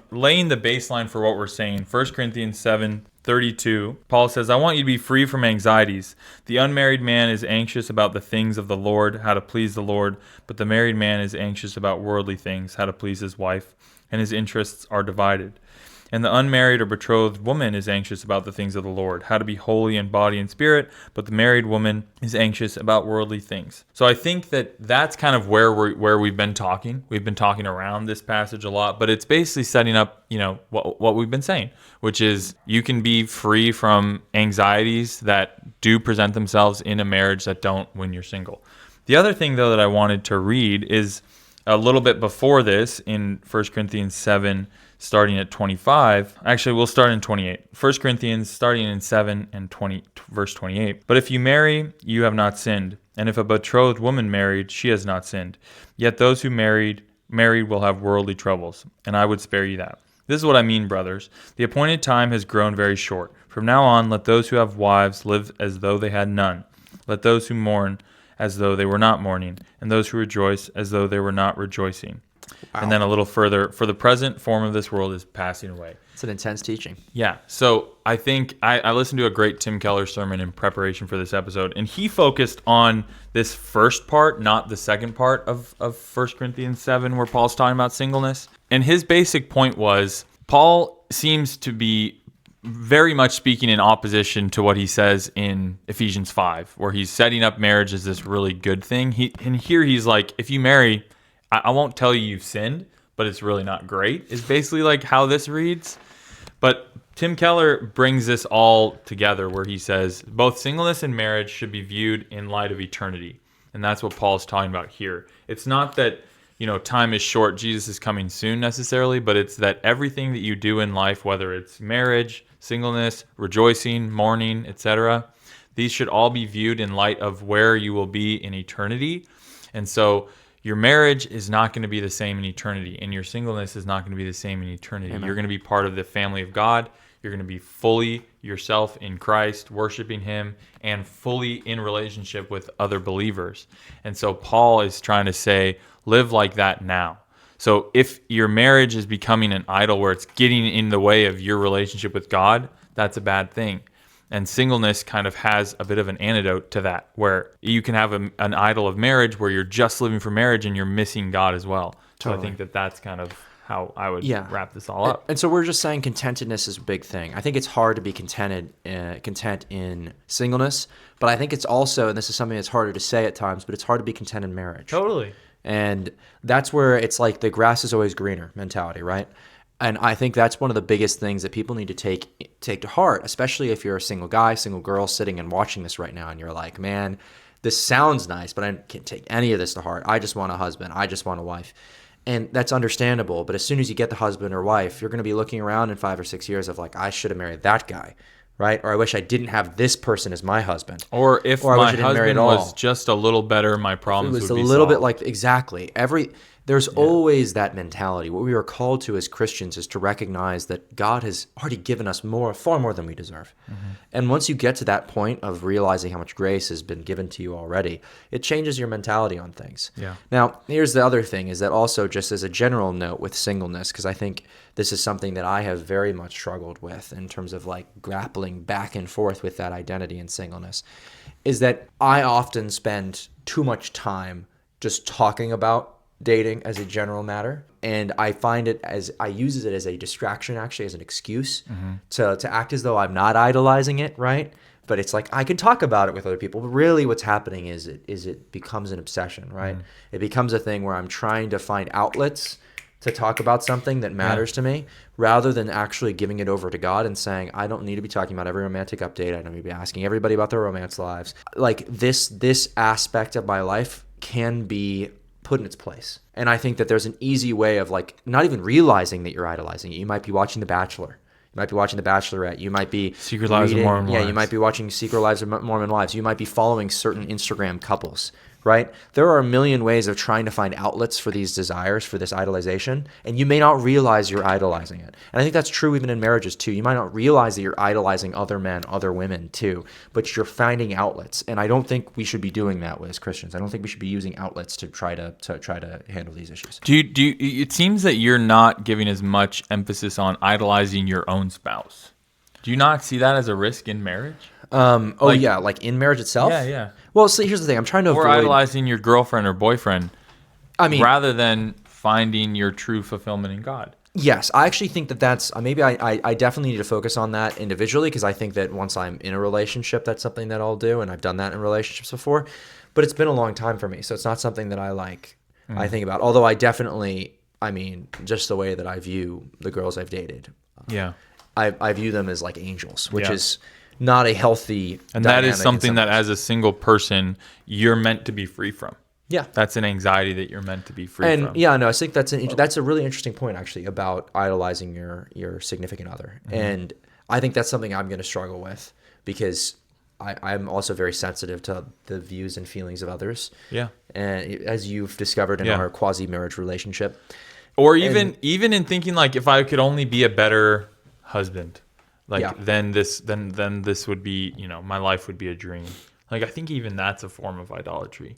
Laying the baseline for what we're saying. 1 Corinthians 7:32. Paul says, I want you to be free from anxieties. The unmarried man is anxious about the things of the Lord, how to please the Lord, but the married man is anxious about worldly things, how to please his wife, and his interests are divided. And the unmarried or betrothed woman is anxious about the things of the Lord, how to be holy in body and spirit, but the married woman is anxious about worldly things. So I think that's kind of where we've been talking. We've been talking around this passage a lot, but it's basically setting up, what we've been saying, which is you can be free from anxieties that do present themselves in a marriage that don't when you're single. The other thing, though, that I wanted to read is a little bit before this in 1 Corinthians 7, starting at 25. Actually, we'll start in 28. 1 Corinthians starting in 7 and 20, verse 28. But if you marry, you have not sinned. And if a betrothed woman married, she has not sinned. Yet those who married will have worldly troubles, and I would spare you that. This is what I mean, brothers. The appointed time has grown very short. From now on, let those who have wives live as though they had none. Let those who mourn as though they were not mourning, and those who rejoice as though they were not rejoicing. Wow. And then a little further, for the present form of this world is passing away. It's an intense teaching. Yeah. So I think I listened to a great Tim Keller sermon in preparation for this episode, and he focused on this first part, not the second part of 1 Corinthians 7, where Paul's talking about singleness. And his basic point was, Paul seems to be very much speaking in opposition to what he says in Ephesians 5, where he's setting up marriage as this really good thing. And here he's like, if you marry, I won't tell you you've sinned, but it's really not great, is basically like how this reads. But Tim Keller brings this all together where he says both singleness and marriage should be viewed in light of eternity. And that's what Paul's talking about here. It's not that, time is short, Jesus is coming soon necessarily, but it's that everything that you do in life, whether it's marriage, singleness, rejoicing, mourning, etc., these should all be viewed in light of where you will be in eternity. And so your marriage is not going to be the same in eternity, and your singleness is not going to be the same in eternity. Amen. You're going to be part of the family of God. You're going to be fully yourself in Christ, worshiping Him, and fully in relationship with other believers. And so Paul is trying to say, live like that now. So if your marriage is becoming an idol where it's getting in the way of your relationship with God, that's a bad thing. And singleness kind of has a bit of an antidote to that, where you can have an idol of marriage where you're just living for marriage and you're missing God as well. Totally. So I think that's kind of how I would wrap this all up. And so we're just saying contentedness is a big thing. I think it's hard to be content in singleness, but I think it's also, and this is something that's harder to say at times, but it's hard to be content in marriage. Totally. And that's where it's like the grass is always greener mentality, right? And I think that's one of the biggest things that people need to take to heart, especially if you're a single guy, single girl sitting and watching this right now and you're like, man, this sounds nice, but I can't take any of this to heart. I just want a husband. I just want a wife. And that's understandable. But as soon as you get the husband or wife, you're going to be looking around in 5 or 6 years of like, I should have married that guy, right? Or I wish I didn't have this person as my husband. Or if my husband was just a little better, my problems would be solved. It was a little bit like, exactly. There's always that mentality. What we are called to as Christians is to recognize that God has already given us far more than we deserve. Mm-hmm. And once you get to that point of realizing how much grace has been given to you already, it changes your mentality on things. Yeah. Now, here's the other thing, is that also just as a general note with singleness, because I think this is something that I have very much struggled with in terms of like grappling back and forth with that identity in singleness, is that I often spend too much time just talking about dating as a general matter, and I find I use it as a distraction, actually, as an excuse to act as though I'm not idolizing it, right? But it's like I can talk about it with other people, but really what's happening is it becomes an obsession, right? It becomes a thing where I'm trying to find outlets to talk about something that matters to me, rather than actually giving it over to God and saying, I don't need to be talking about every romantic update. I don't need to be asking everybody about their romance lives. Like this aspect of my life can be put in its place. And I think that there's an easy way of like not even realizing that you're idolizing it. You might be watching The Bachelor. You might be watching The Bachelorette. You might be Secret Lives of Mormon Wives. Yeah, you might be watching Secret Lives of Mormon Wives. You might be following certain Instagram couples, right? There are a million ways of trying to find outlets for these desires, for this idolization, and you may not realize you're idolizing it. And I think that's true even in marriages too. You might not realize that you're idolizing other men, other women too, but you're finding outlets. And I don't think we should be doing that as Christians. I don't think we should be using outlets to try to handle these issues. Do you, it seems that you're not giving as much emphasis on idolizing your own spouse. Do you not see that as a risk in marriage? Like in marriage itself? Yeah. Well, see, here's the thing. I'm trying to avoid... Or idolizing your girlfriend or boyfriend, rather than finding your true fulfillment in God. Yes, I actually think that's... Maybe I definitely need to focus on that individually, because I think that once I'm in a relationship, that's something that I'll do, and I've done that in relationships before. But it's been a long time for me, so it's not something that I think about. Although I definitely... just the way that I view the girls I've dated. I view them as like angels, which is not a healthy and that is something that as a single person you're meant to be free from. Yeah, that's an anxiety that you're meant to be free from. I think that's a really interesting point actually about idolizing your significant other. And I think that's something I'm going to struggle with, because I'm also very sensitive to the views and feelings of others. Yeah, and as you've discovered in our quasi-marriage relationship. Or even in thinking like if I could only be a better husband, like Yeah. then this would be, my life would be a dream. Like I think even that's a form of idolatry.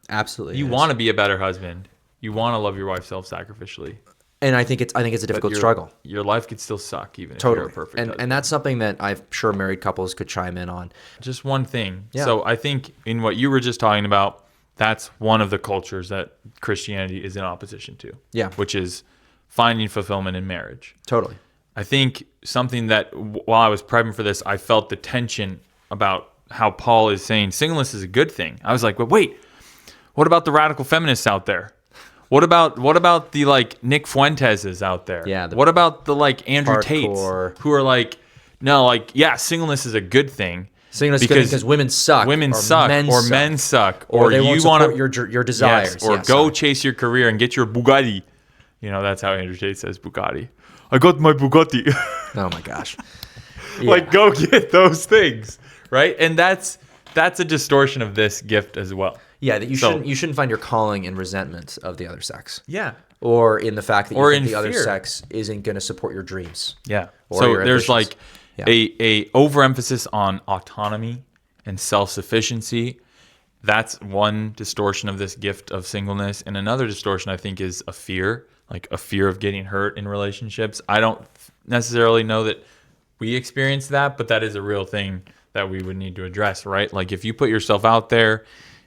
Absolutely. You want to be a better husband. You want to love your wife self-sacrificially. And I think it's a difficult struggle. Your life could still suck even if Totally. you're a perfect husband. And that's something that I'm sure married couples could chime in on. Just one thing. Yeah. So I think in what you were just talking about, that's one of the cultures that Christianity is in opposition to. Yeah. Which is finding fulfillment in marriage. Totally. I think something that while I was prepping for this, I felt the tension about how Paul is saying singleness is a good thing. I was like, but wait, what about the radical feminists out there? What about the like Nick Fuenteses out there? Yeah. What about the like Andrew Hardcore. Tates who are like, no, like, yeah, singleness is a good thing. Singleness is good because women suck. Women or suck, men or suck. men suck, Or they you won't want support your desires. yes, or Yeah, go sorry. chase your career and get your Bugatti. That's how Andrew Tate says Bugatti. I got my Bugatti. Oh my gosh. Like, go get those things, right? And that's a distortion of this gift as well. Yeah, that you shouldn't find your calling in resentment of the other sex. Yeah. Or in the fact that you Or think in the other fear. sex isn't going to support your dreams. Yeah. Or So your there's ambitions. like a overemphasis on autonomy and self-sufficiency. That's one distortion of this gift of singleness. And another distortion, I think, is a fear, like a fear of getting hurt in relationships. I don't necessarily know that we experience that, but that is a real thing that we would need to address, right? Like if you put yourself out there,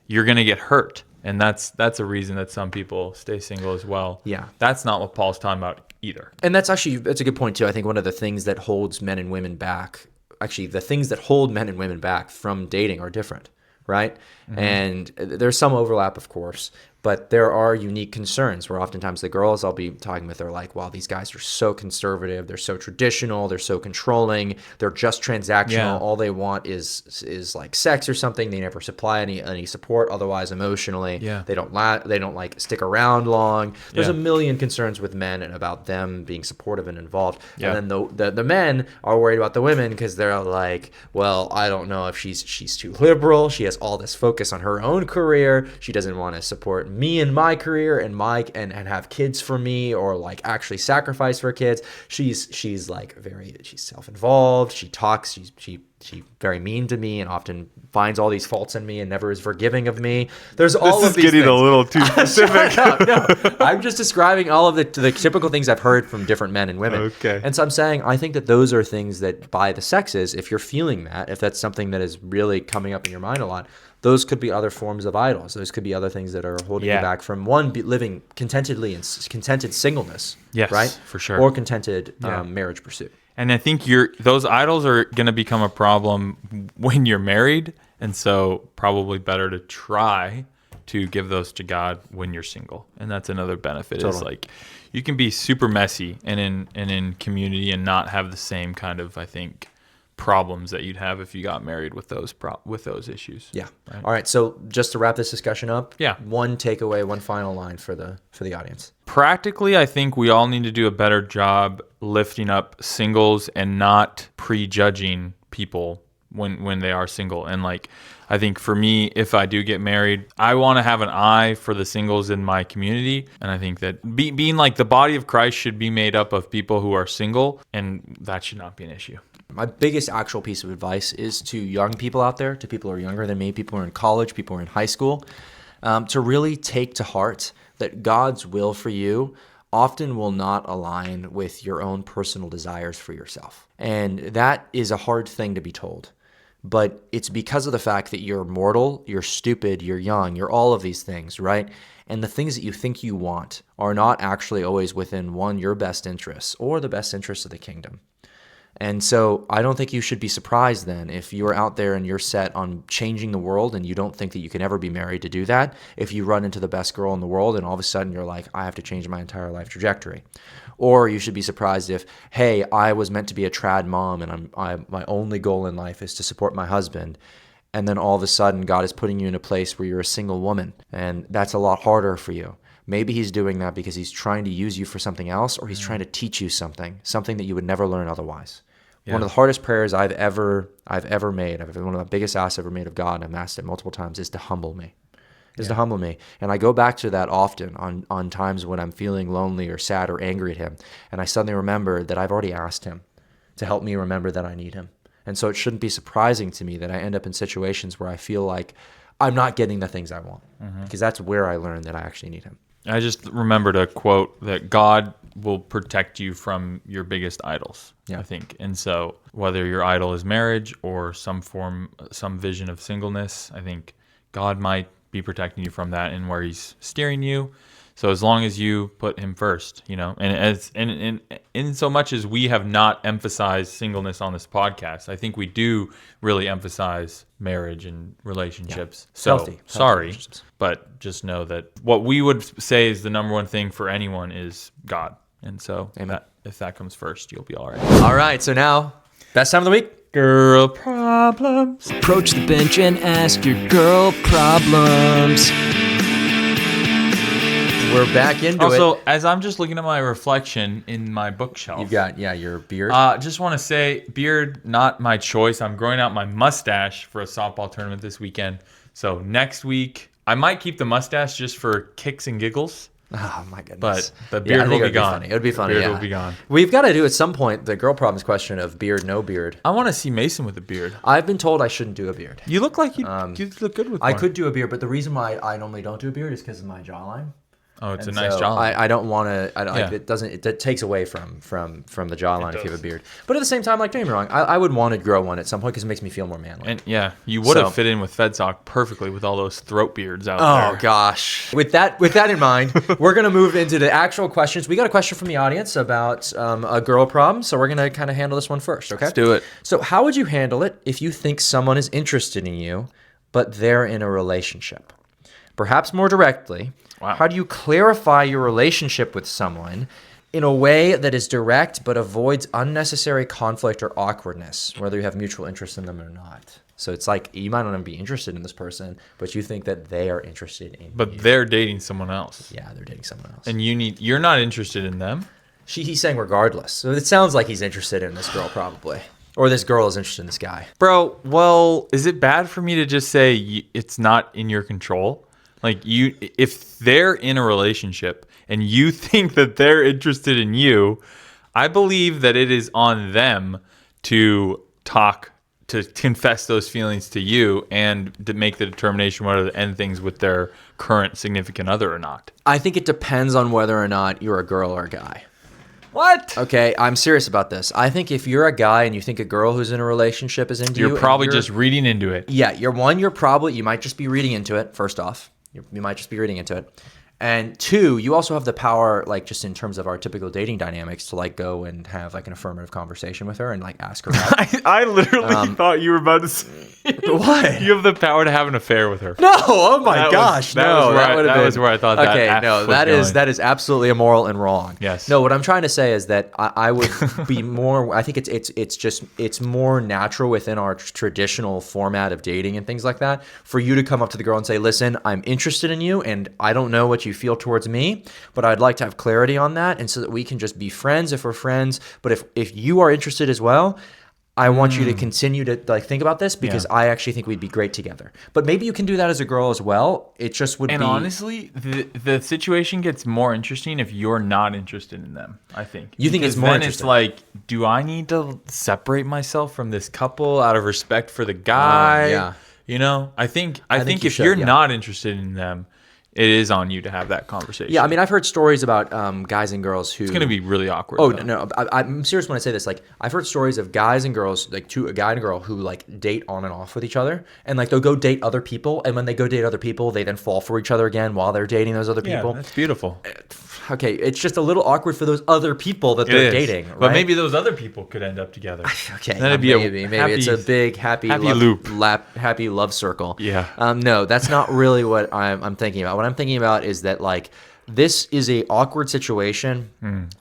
you're going to get hurt. And that's a reason that some people stay single as well. Yeah. That's not what Paul's talking about either. And that's a good point too. I think one of the things that holds men and women back, actually the things that hold men and women back from dating are different, right? Mm-hmm. And there's some overlap, of course, but there are unique concerns where oftentimes the girls I'll be talking with are like, wow, these guys are so conservative, they're so traditional, they're so controlling, they're just transactional. Yeah. All they want is like sex or something. They never supply any support otherwise emotionally. Yeah. They don't like stick around long. There's Yeah. a million concerns with men and about them being supportive and involved. Yeah. And then the men are worried about the women because they're like, well, I don't know if she's too liberal. She has all this focus on her own career. She doesn't want to support me in my career and and have kids for me or like actually sacrifice for kids. She's self-involved. She talks. She's very mean to me and often finds all these faults in me and never is forgiving of me. There's all of these things. little too specific. No, I'm just describing all of the typical things I've heard from different men and women. Okay. And so I'm saying I think that those are things that by the sexes, if you're feeling that, if that's something that is really coming up in your mind a lot, those could be other forms of idols. Those could be other things that are holding you back from living contentedly in contented singleness. Yes, right? for sure. Or contented marriage pursuit. And I think those idols are going to become a problem when you're married. And so probably better to try to give those to God when you're single. And that's another benefit. Is like you can be super messy and in community and not have the same kind of, I think, problems that you'd have if you got married with those issues. Yeah. Right? All right. So just to wrap this discussion up, Yeah. one takeaway, one final line for the audience. Practically, I think we all need to do a better job lifting up singles and not prejudging people when they are single. And like, I think for me, if I do get married, I want to have an eye for the singles in my community. And I think that being like the body of Christ should be made up of people who are single, and that should not be an issue. My biggest actual piece of advice is to young people out there, to people who are younger than me, people who are in college, people who are in high school, to really take to heart that God's will for you often will not align with your own personal desires for yourself. And that is a hard thing to be told. But it's because of the fact that you're mortal, you're stupid, you're young, you're all of these things, right? And the things that you think you want are not actually always within your best interests or the best interests of the kingdom. And so I don't think you should be surprised then if you're out there and you're set on changing the world and you don't think that you can ever be married to do that, if you run into the best girl in the world and all of a sudden you're like, I have to change my entire life trajectory. Or you should be surprised if, hey, I was meant to be a trad mom and my only goal in life is to support my husband. And then all of a sudden God is putting you in a place where you're a single woman and that's a lot harder for you. Maybe he's doing that because he's trying to use you for something else or he's trying to teach you something that you would never learn otherwise. Yeah. One of the hardest prayers I've ever made, one of the biggest asks I've ever made of God, and I've asked it multiple times, is to humble me. is to humble me. And I go back to that often on times when I'm feeling lonely or sad or angry at him. And I suddenly remember that I've already asked him to help me remember that I need him. And so it shouldn't be surprising to me that I end up in situations where I feel like I'm not getting the things I want, because that's where I learned that I actually need him. I just remembered a quote that God will protect you from your biggest idols, I think. And so whether your idol is marriage or some vision of singleness, I think God might be protecting you from that and where he's steering you. So as long as you put him first, and in so much as we have not emphasized singleness on this podcast, I think we do really emphasize marriage and relationships. So Healthy relationships. but just know that what we would say is the number one thing for anyone is God. And so if that comes first, you'll be all right. All right, so now, best time of the week? Girl problems. Approach the bench and ask your girl problems. We're back into it. Also, as I'm just looking at my reflection in my bookshelf. You've got, your beard. Just want to say, beard, not my choice. I'm growing out my mustache for a softball tournament this weekend. So next week, I might keep the mustache just for kicks and giggles. Oh, my goodness. But the beard will be gone. It would be funny, The beard will be gone. We've got to do at some point the girl problems question of beard, no beard. I want to see Mason with a beard. I've been told I shouldn't do a beard. You look like you look good with one. I could do a beard, but the reason why I normally don't do a beard is because of my jawline. Oh, it's And a nice so jawline. I don't want to. Yeah. It takes away from the jawline if you have does. a beard. But at the same time, like, don't get me wrong, I would want to grow one at some point because it makes me feel more manly. And yeah, you would have fit in with FedSoc perfectly with all those throat beards out there. Oh gosh! With that in mind, we're gonna move into the actual questions. We got a question from the audience about a girl problem, so we're gonna kind of handle this one first. Okay, Let's do it. So, how would you handle it if you think someone is interested in you, but they're in a relationship? Perhaps more directly, how do you clarify your relationship with someone in a way that is direct but avoids unnecessary conflict or awkwardness, whether you have mutual interest in them or not? So it's like you might not even be interested in this person, but you think that they are interested in you. But they're dating someone else. Yeah, they're dating someone else. And you're not interested in them. He's saying regardless. So it sounds like he's interested in this girl probably. Or this girl is interested in this guy. Bro, well, is it bad for me to just say it's not in your control? Like, if they're in a relationship and you think that they're interested in you, I believe that it is on them to confess those feelings to you and to make the determination whether to end things with their current significant other or not. I think it depends on whether or not you're a girl or a guy. What? Okay, I'm serious about this. I think if you're a guy and you think a girl who's in a relationship is into you, You're probably just reading into it. Yeah, you might just be reading into it, first off. You might just be reading into it. And two, you also have the power, like, just in terms of our typical dating dynamics, to like go and have like an affirmative conversation with her and like ask her out. I literally thought you were about to say What? you have the power to have an affair with her. No, oh my That gosh, was no, that was where I thought that. Okay, no, was going. that is absolutely immoral and wrong. Yes. No, what I'm trying to say is that I would be more. I think it's more natural within our traditional format of dating and things like that for you to come up to the girl and say, "Listen, I'm interested in you, and I don't know what you feel towards me, but I'd like to have clarity on that, and so that we can just be friends if we're friends. But if you are interested as well, I want you to continue to like think about this because I actually think we'd be great together. But maybe you can do that as a girl as well. It just would be. And honestly, the situation gets more interesting if you're not interested in them, I think. You think because it's more then interesting. It's like, do I need to separate myself from this couple out of respect for the guy? Yeah. You know, I think you if should, you're yeah. not interested in them, it is on you to have that conversation. Yeah, I mean, I've heard stories about guys and girls who. It's going to be really awkward. Oh though. no! I'm serious when I say this. Like, I've heard stories of guys and girls, like a guy and a girl, who like date on and off with each other, and like they'll go date other people, and when they go date other people, they then fall for each other again while they're dating those other people. Yeah, that's beautiful. Okay, it's just a little awkward for those other people that they're dating, right? But maybe those other people could end up together. Okay, Then it'd be maybe it's a big happy loop. happy love circle. Yeah. No, that's not really what I'm thinking about. What I'm thinking about is that like this is a awkward situation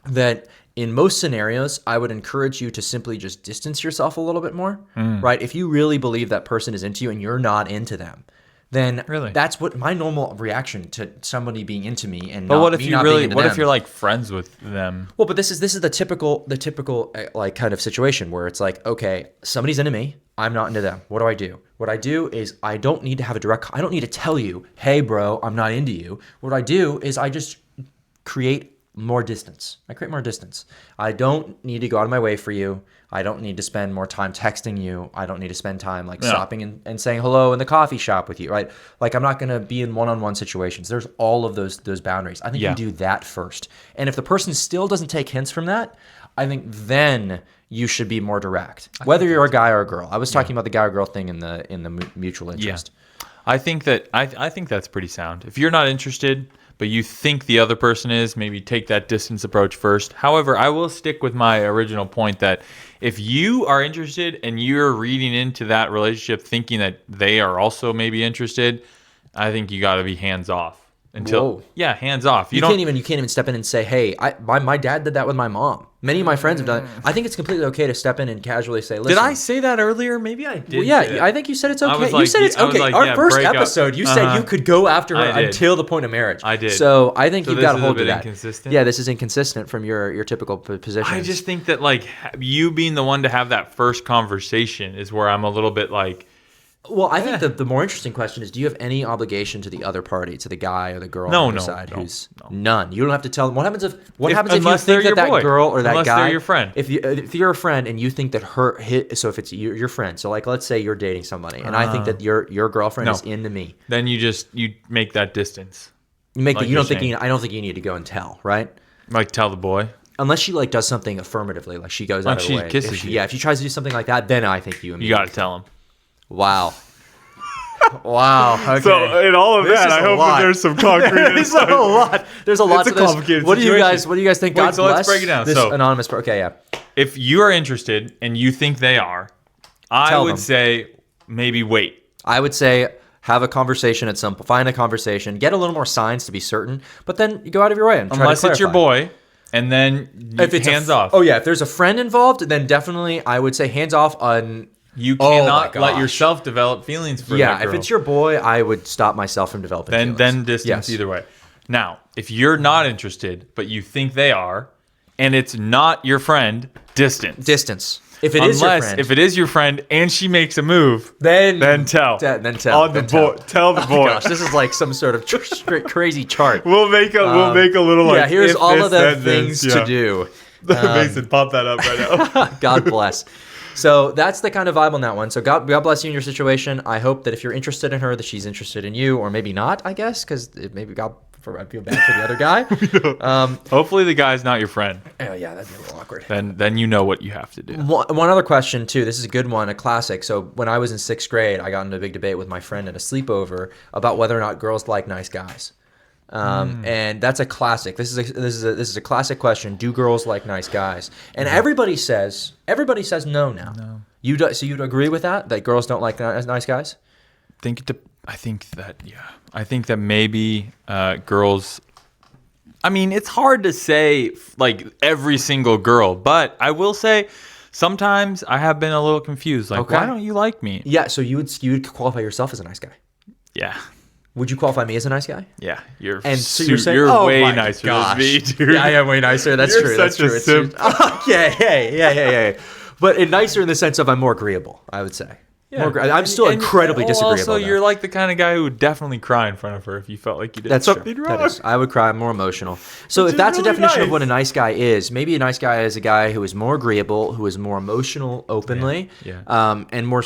that in most scenarios I would encourage you to simply just distance yourself a little bit more, right? If you really believe that person is into you and you're not into them, then Really? that's what my normal reaction to somebody being into me and But not, what if me you not really? being into What if them. you're like friends with them? Well, but this is the typical like kind of situation where it's like, okay, somebody's into me, I'm not into them. What do? What I do is I don't need to have I don't need to tell you, hey, bro, I'm not into you. What I do is I just create more distance. I create more distance. I don't need to go out of my way for you. I don't need to spend more time texting you. I don't need to spend time like stopping and saying hello in the coffee shop with you, right? Like I'm not going to be in one-on-one situations. There's all of those boundaries. I think you do that first. And if the person still doesn't take hints from that, I think then you should be more direct, whether you're a guy or a girl. I was talking about the guy or girl thing in the mutual interest. I think that I think that's pretty sound. If you're not interested, but you think the other person is, maybe take that distance approach first. However, I will stick with my original point that if you are interested and you're reading into that relationship thinking that they are also maybe interested, I think you got to be hands off. Hands off. You can't even step in and say, hey, my dad did that with my mom. Many of my friends have done it. I think it's completely okay to step in and casually say, listen. Did I say that earlier? Maybe I did. Well, yeah, I think you said it's okay. Like, you said it's okay. Like, Our first break up. episode, you said you could go after her until the point of marriage. I did. So I think you've got to hold to that. Inconsistent? Yeah, this is inconsistent from your typical position. I just think that like you being the one to have that first conversation is where I'm a little bit like. Well, I think the more interesting question is, do you have any obligation to the other party, to the guy or the girl on the side who's none? You don't have to tell them. What happens if you think that girl or that unless guy, they're your friend? If you're a friend and you think that so if it's your friend, so like let's say you're dating somebody and I think that your girlfriend is into me, then you make that distance. You make that. You don't think I don't think you need to go and tell, right? Like tell the boy. Unless she like does something affirmatively, like she goes out of her way. Kisses you. Yeah, if she tries to do something like that, then I think you got to tell him. Wow. Wow. Okay. So in all of that, I hope that there's some concrete. There's a lot. There's a lot to this. Complicated What do you guys think? Wait, God so bless let's break it down. This So anonymous. Okay, yeah. If you are interested and you think they are, I would say maybe wait. I would say have a conversation find a conversation, get a little more signs to be certain, but then you go out of your way and try unless to it's your boy, and then if it's hands off. Oh yeah, if there's a friend involved, then definitely I would say hands off on. You cannot let yourself develop feelings for that girl. If it's your boy, I would stop myself from developing feelings. Then distance either way. Now, if you're not interested, but you think they are, and it's not your friend, distance. If it is your friend. If it is your friend and she makes a move, then tell. Then tell. Tell the boy. Oh gosh, this is like some sort of crazy chart. We'll make a little like. Yeah, here's all of the things to do. Mason, pop that up right now. God bless. So that's the kind of vibe on that one. So God bless you in your situation. I hope that if you're interested in her, that she's interested in you, or maybe not, I guess, because maybe I feel bad for the other guy. Hopefully the guy's not your friend. Oh yeah, that'd be a little awkward. Then you know what you have to do. One other question too. This is a good one, a classic. So when I was in 6th grade, I got into a big debate with my friend at a sleepover about whether or not girls like nice guys. And that's a classic. This is a classic question. Do girls like nice guys? And everybody says no now. No. So you'd agree with that girls don't like nice guys? I think that maybe girls. I mean, it's hard to say like every single girl, but I will say sometimes I have been a little confused. Like, why don't you like me? Yeah. So you would qualify yourself as a nice guy? Yeah. Would you qualify me as a nice guy? Yeah, you're way nicer than me, dude. Yeah, I am way nicer. That's true. Such That's true. a simp. Yeah. But nicer in the sense of I'm more agreeable, I would say. Yeah. I'm still incredibly disagreeable. Also, you're like the kind of guy who would definitely cry in front of her if you felt like you did something wrong. I would cry. I'm more emotional. So if that's really a definition of what a nice guy is, maybe a nice guy is a guy who is more agreeable, who is more emotional openly, and more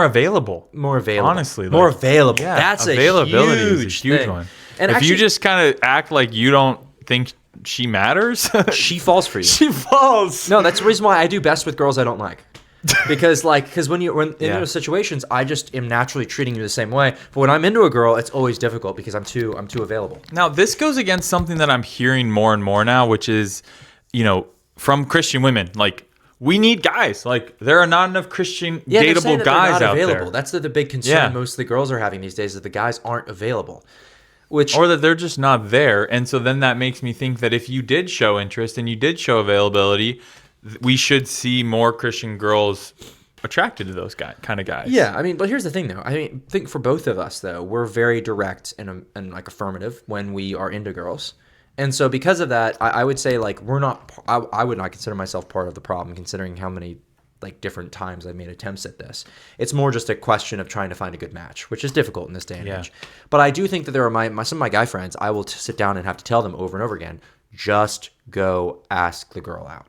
available. More available. Honestly. More available. Yeah, that's availability a huge thing. one. And if you just kind of act like you don't think she matters, she falls for you. She falls. No, that's the reason why I do best with girls I don't like. because when in those situations, I just am naturally treating you the same way. But when I'm into a girl, it's always difficult because I'm too available. Now this goes against something that I'm hearing more and more now, which is, from Christian women, like we need guys. Like there are not enough Christian dateable guys out there. That's the big concern most of the girls are having these days, is that the guys aren't available. Or that they're just not there. And so then that makes me think that if you did show interest and you did show availability, we should see more Christian girls attracted to those kind of guys. Yeah, I mean, but here's the thing, though. I think for both of us, though, we're very direct and like affirmative when we are into girls, and so because of that, I would say like we're not. I would not consider myself part of the problem, considering how many like different times I've made attempts at this. It's more just a question of trying to find a good match, which is difficult in this day and age. But I do think that there are some of my guy friends. I will sit down and have to tell them over and over again, just go ask the girl out.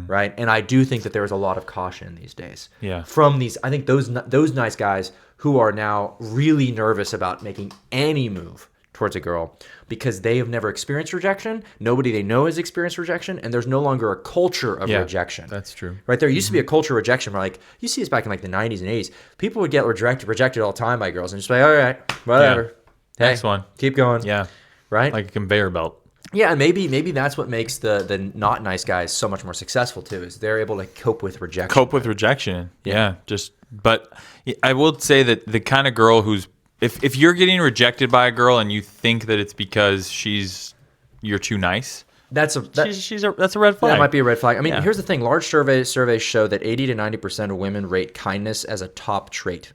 Right. And I do think that there is a lot of caution these days. Yeah. From these, I think those nice guys who are now really nervous about making any move towards a girl because they have never experienced rejection. Nobody they know has experienced rejection. And there's no longer a culture of rejection. That's true. Right. There used to be a culture of rejection where, like, you see this back in like the 90s and 80s. People would get rejected all the time by girls and just be like, all right, whatever. Hey, next one. Keep going. Yeah. Right. Like a conveyor belt. Yeah, and maybe that's what makes the not nice guys so much more successful too, is they're able to cope with rejection. Cope with rejection. Yeah. But I will say that the kind of girl who's, if you're getting rejected by a girl and you think that it's because you're too nice, that's a red flag. That might be a red flag. I mean, here's the thing: large surveys show that 80 to 90% of women rate kindness as a top trait.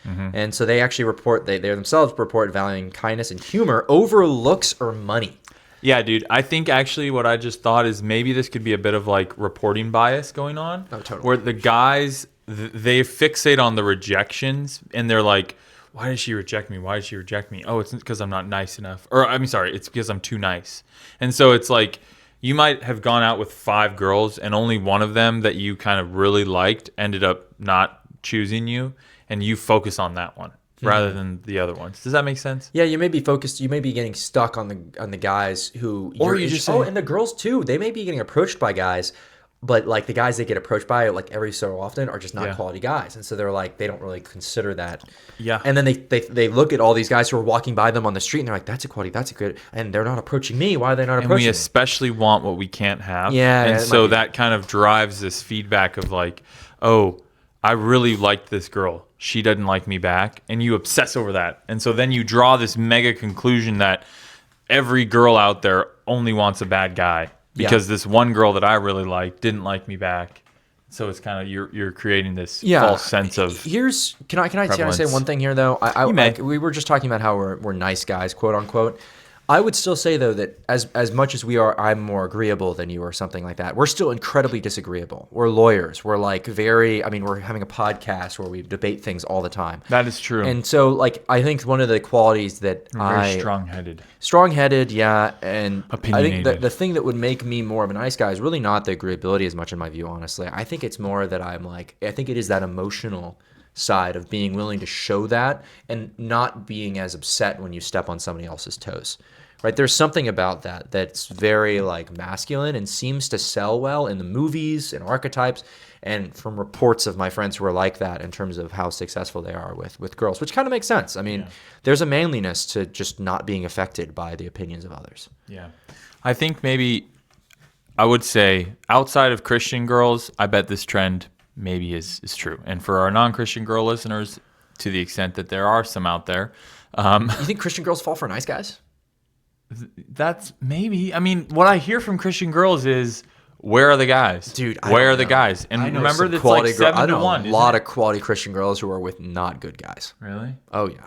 And so they actually they themselves report valuing kindness and humor over looks or money. Yeah, dude. I think actually what I just thought is maybe this could be a bit of like reporting bias going on. Oh, totally. Where the guys, they fixate on the rejections and they're like, why did she reject me? Why did she reject me? Oh, it's because I'm not nice enough. Or, it's because I'm too nice. And so it's like, you might have gone out with 5 girls and only one of them that you kind of really liked ended up not choosing you. And you focus on that one rather than the other ones. Does that make sense? Yeah, you may be focused. You may be getting stuck on the guys who, or you just say, and the girls too. They may be getting approached by guys, but like the guys they get approached by like every so often are just not quality guys, and so they're like they don't really consider that. Yeah. And then they look at all these guys who are walking by them on the street, and they're like, that's a quality, that's a good, and they're not approaching me. Why are they not approaching me? And we especially want what we can't have. Yeah. And so that kind of drives this feedback of like, oh, I really liked this girl. She doesn't like me back. And you obsess over that. And so then you draw this mega conclusion that every girl out there only wants a bad guy because this one girl that I really liked didn't like me back. So it's kind of you're creating this false sense of can I say one thing here though? We were just talking about how we're nice guys, quote unquote. I would still say though that as much as I'm more agreeable than you or something like that, we're still incredibly disagreeable. We're lawyers. We're like we're having a podcast where we debate things all the time. That is true. And so like I think one of the qualities that very strong-headed. Strong-headed, yeah. And opinionated. I think the thing that would make me more of a nice guy is really not the agreeability as much in my view, honestly. I think it's more that I think it is that emotional side of being willing to show that and not being as upset when you step on somebody else's toes. Right? There's something about that that's very like masculine and seems to sell well in the movies and archetypes and from reports of my friends who are like that in terms of how successful they are with girls, which kind of makes sense. I mean, there's a manliness to just not being affected by the opinions of others. Yeah. I think maybe I would say outside of Christian girls, I bet this trend maybe is true. And for our non-Christian girl listeners, to the extent that there are some out there. You think Christian girls fall for nice guys? That's maybe. I mean, what I hear from Christian girls is, where are the guys? Dude, where are the guys? And remember, that's like 7 to 1. A lot of quality Christian girls who are with not good guys. Really? Oh, yeah.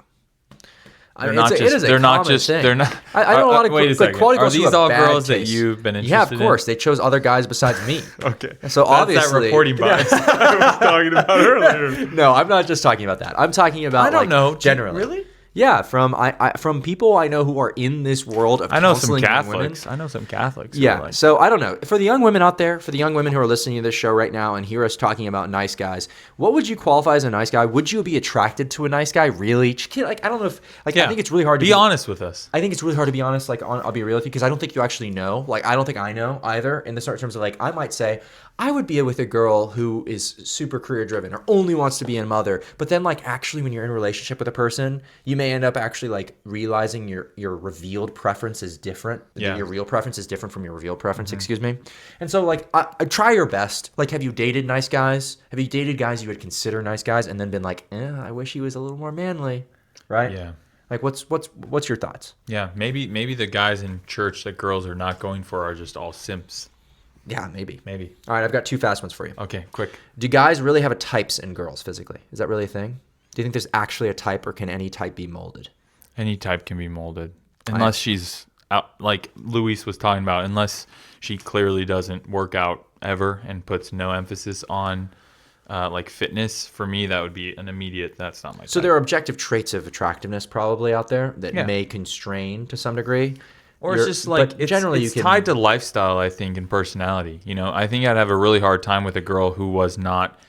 They're not just. They're not just. They're not. I know a lot of quality girls. Are these all girls that you've been interested in? Yeah, of course. They chose other guys besides me. Okay. So obviously, that reporting bias I was talking about earlier. No, I'm not just talking about that. I'm talking about. I don't know. Generally. Really? Yeah, from people I know who are in this world of counseling young women. I know some Catholics. Yeah, so I don't know. For the young women out there, for the young women who are listening to this show right now and hear us talking about nice guys, what would you qualify as a nice guy? Would you be attracted to a nice guy? Really? Like, I don't know if I think it's really hard to be honest with us. I think it's really hard to be honest. Like, I'll be real with you because I don't think you actually know. Like, I don't think I know either. In the terms of like, I might say I would be with a girl who is super career driven or only wants to be a mother. But then like actually when you're in a relationship with a person, you may end up actually like realizing your revealed preference is different. Yeah. Your real preference is different from your revealed preference, excuse me. And so like I try your best. Like, have you dated nice guys? Have you dated guys you would consider nice guys and then been like, I wish he was a little more manly, right? Yeah. Like what's your thoughts? Yeah, maybe the guys in church that girls are not going for are just all simps. Yeah, maybe. Maybe. All right, I've got 2 fast ones for you. Okay, quick. Do guys really have a types in girls physically? Is that really a thing? Do you think there's actually a type, or can any type be molded? Any type can be molded. Unless she's out, like Luis was talking about, unless she clearly doesn't work out ever and puts no emphasis on like fitness. For me, that would be an immediate, that's not my type. So there are objective traits of attractiveness probably out there that Yeah. may constrain to some degree. Or it's just like, but generally it's you can, tied to lifestyle, I think, and personality. You know, I think I'd have a really hard time with a girl who was not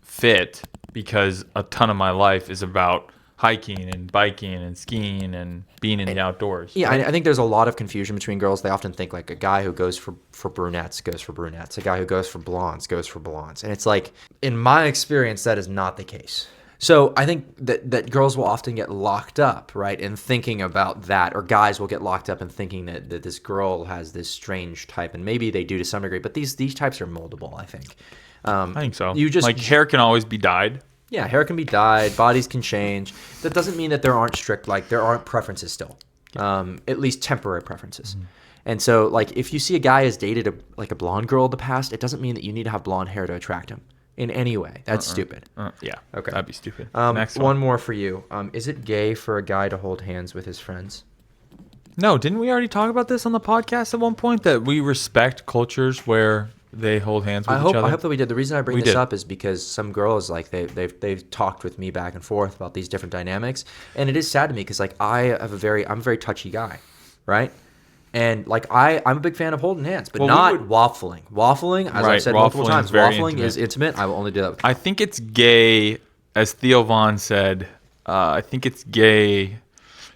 fit, because a ton of my life is about hiking and biking and skiing and being in the outdoors. Yeah, I think there's a lot of confusion between girls. They often think like a guy who goes for brunettes goes for brunettes. A guy who goes for blondes goes for blondes. And it's like, in my experience, that is not the case. So I think that girls will often get locked up, right, in thinking about that, or guys will get locked up in thinking that this girl has this strange type, and maybe they do to some degree, but these types are moldable, I think. I think so. You just like hair can always be dyed. Yeah, hair can be dyed, bodies can change. That doesn't mean that there aren't there aren't preferences still, at least temporary preferences. Mm-hmm. And so, like, if you see a guy has dated a blonde girl in the past, it doesn't mean that you need to have blonde hair to attract him in any way. That's stupid. Yeah. Okay. That'd be stupid. Next one more for you. Is it gay for a guy to hold hands with his friends? No, didn't we already talk about this on the podcast at one point, that we respect cultures where they hold hands with each other? I hope that we did. The reason I bring this up is because some girls, like, they've talked with me back and forth about these different dynamics, and it is sad to me because, like, I'm a very touchy guy, right? And like I'm a big fan of holding hands, but not waffling. Waffling, as I've said multiple times, waffling is intimate. I will only do that. I think it's gay, as Theo Vaughn said. I think it's gay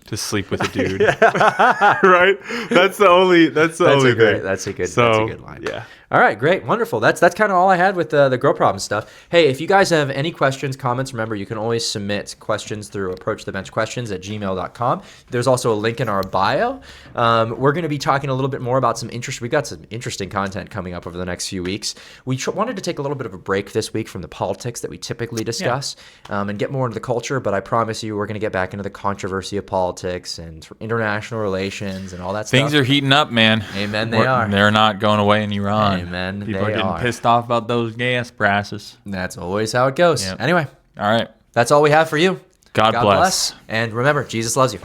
to sleep with a dude. Right? That's the only thing. That's a good line. Yeah. All right, great, wonderful. That's kind of all I had with the girl problem stuff. Hey, if you guys have any questions, comments, remember you can always submit questions through approachthebenchquestions@gmail.com. There's also a link in our bio. We're going to be talking a little bit more about we've got some interesting content coming up over the next few weeks. We wanted to take a little bit of a break this week from the politics that we typically discuss, and get more into the culture, but I promise you we're going to get back into the controversy of politics and international relations and all that stuff. Things are heating up, man. Amen, they are. They're not going away in Iran. Amen, People are getting pissed off about those gas prices. That's always how it goes. Yep. Anyway, all right. that's all we have for you. God bless. And remember, Jesus loves you.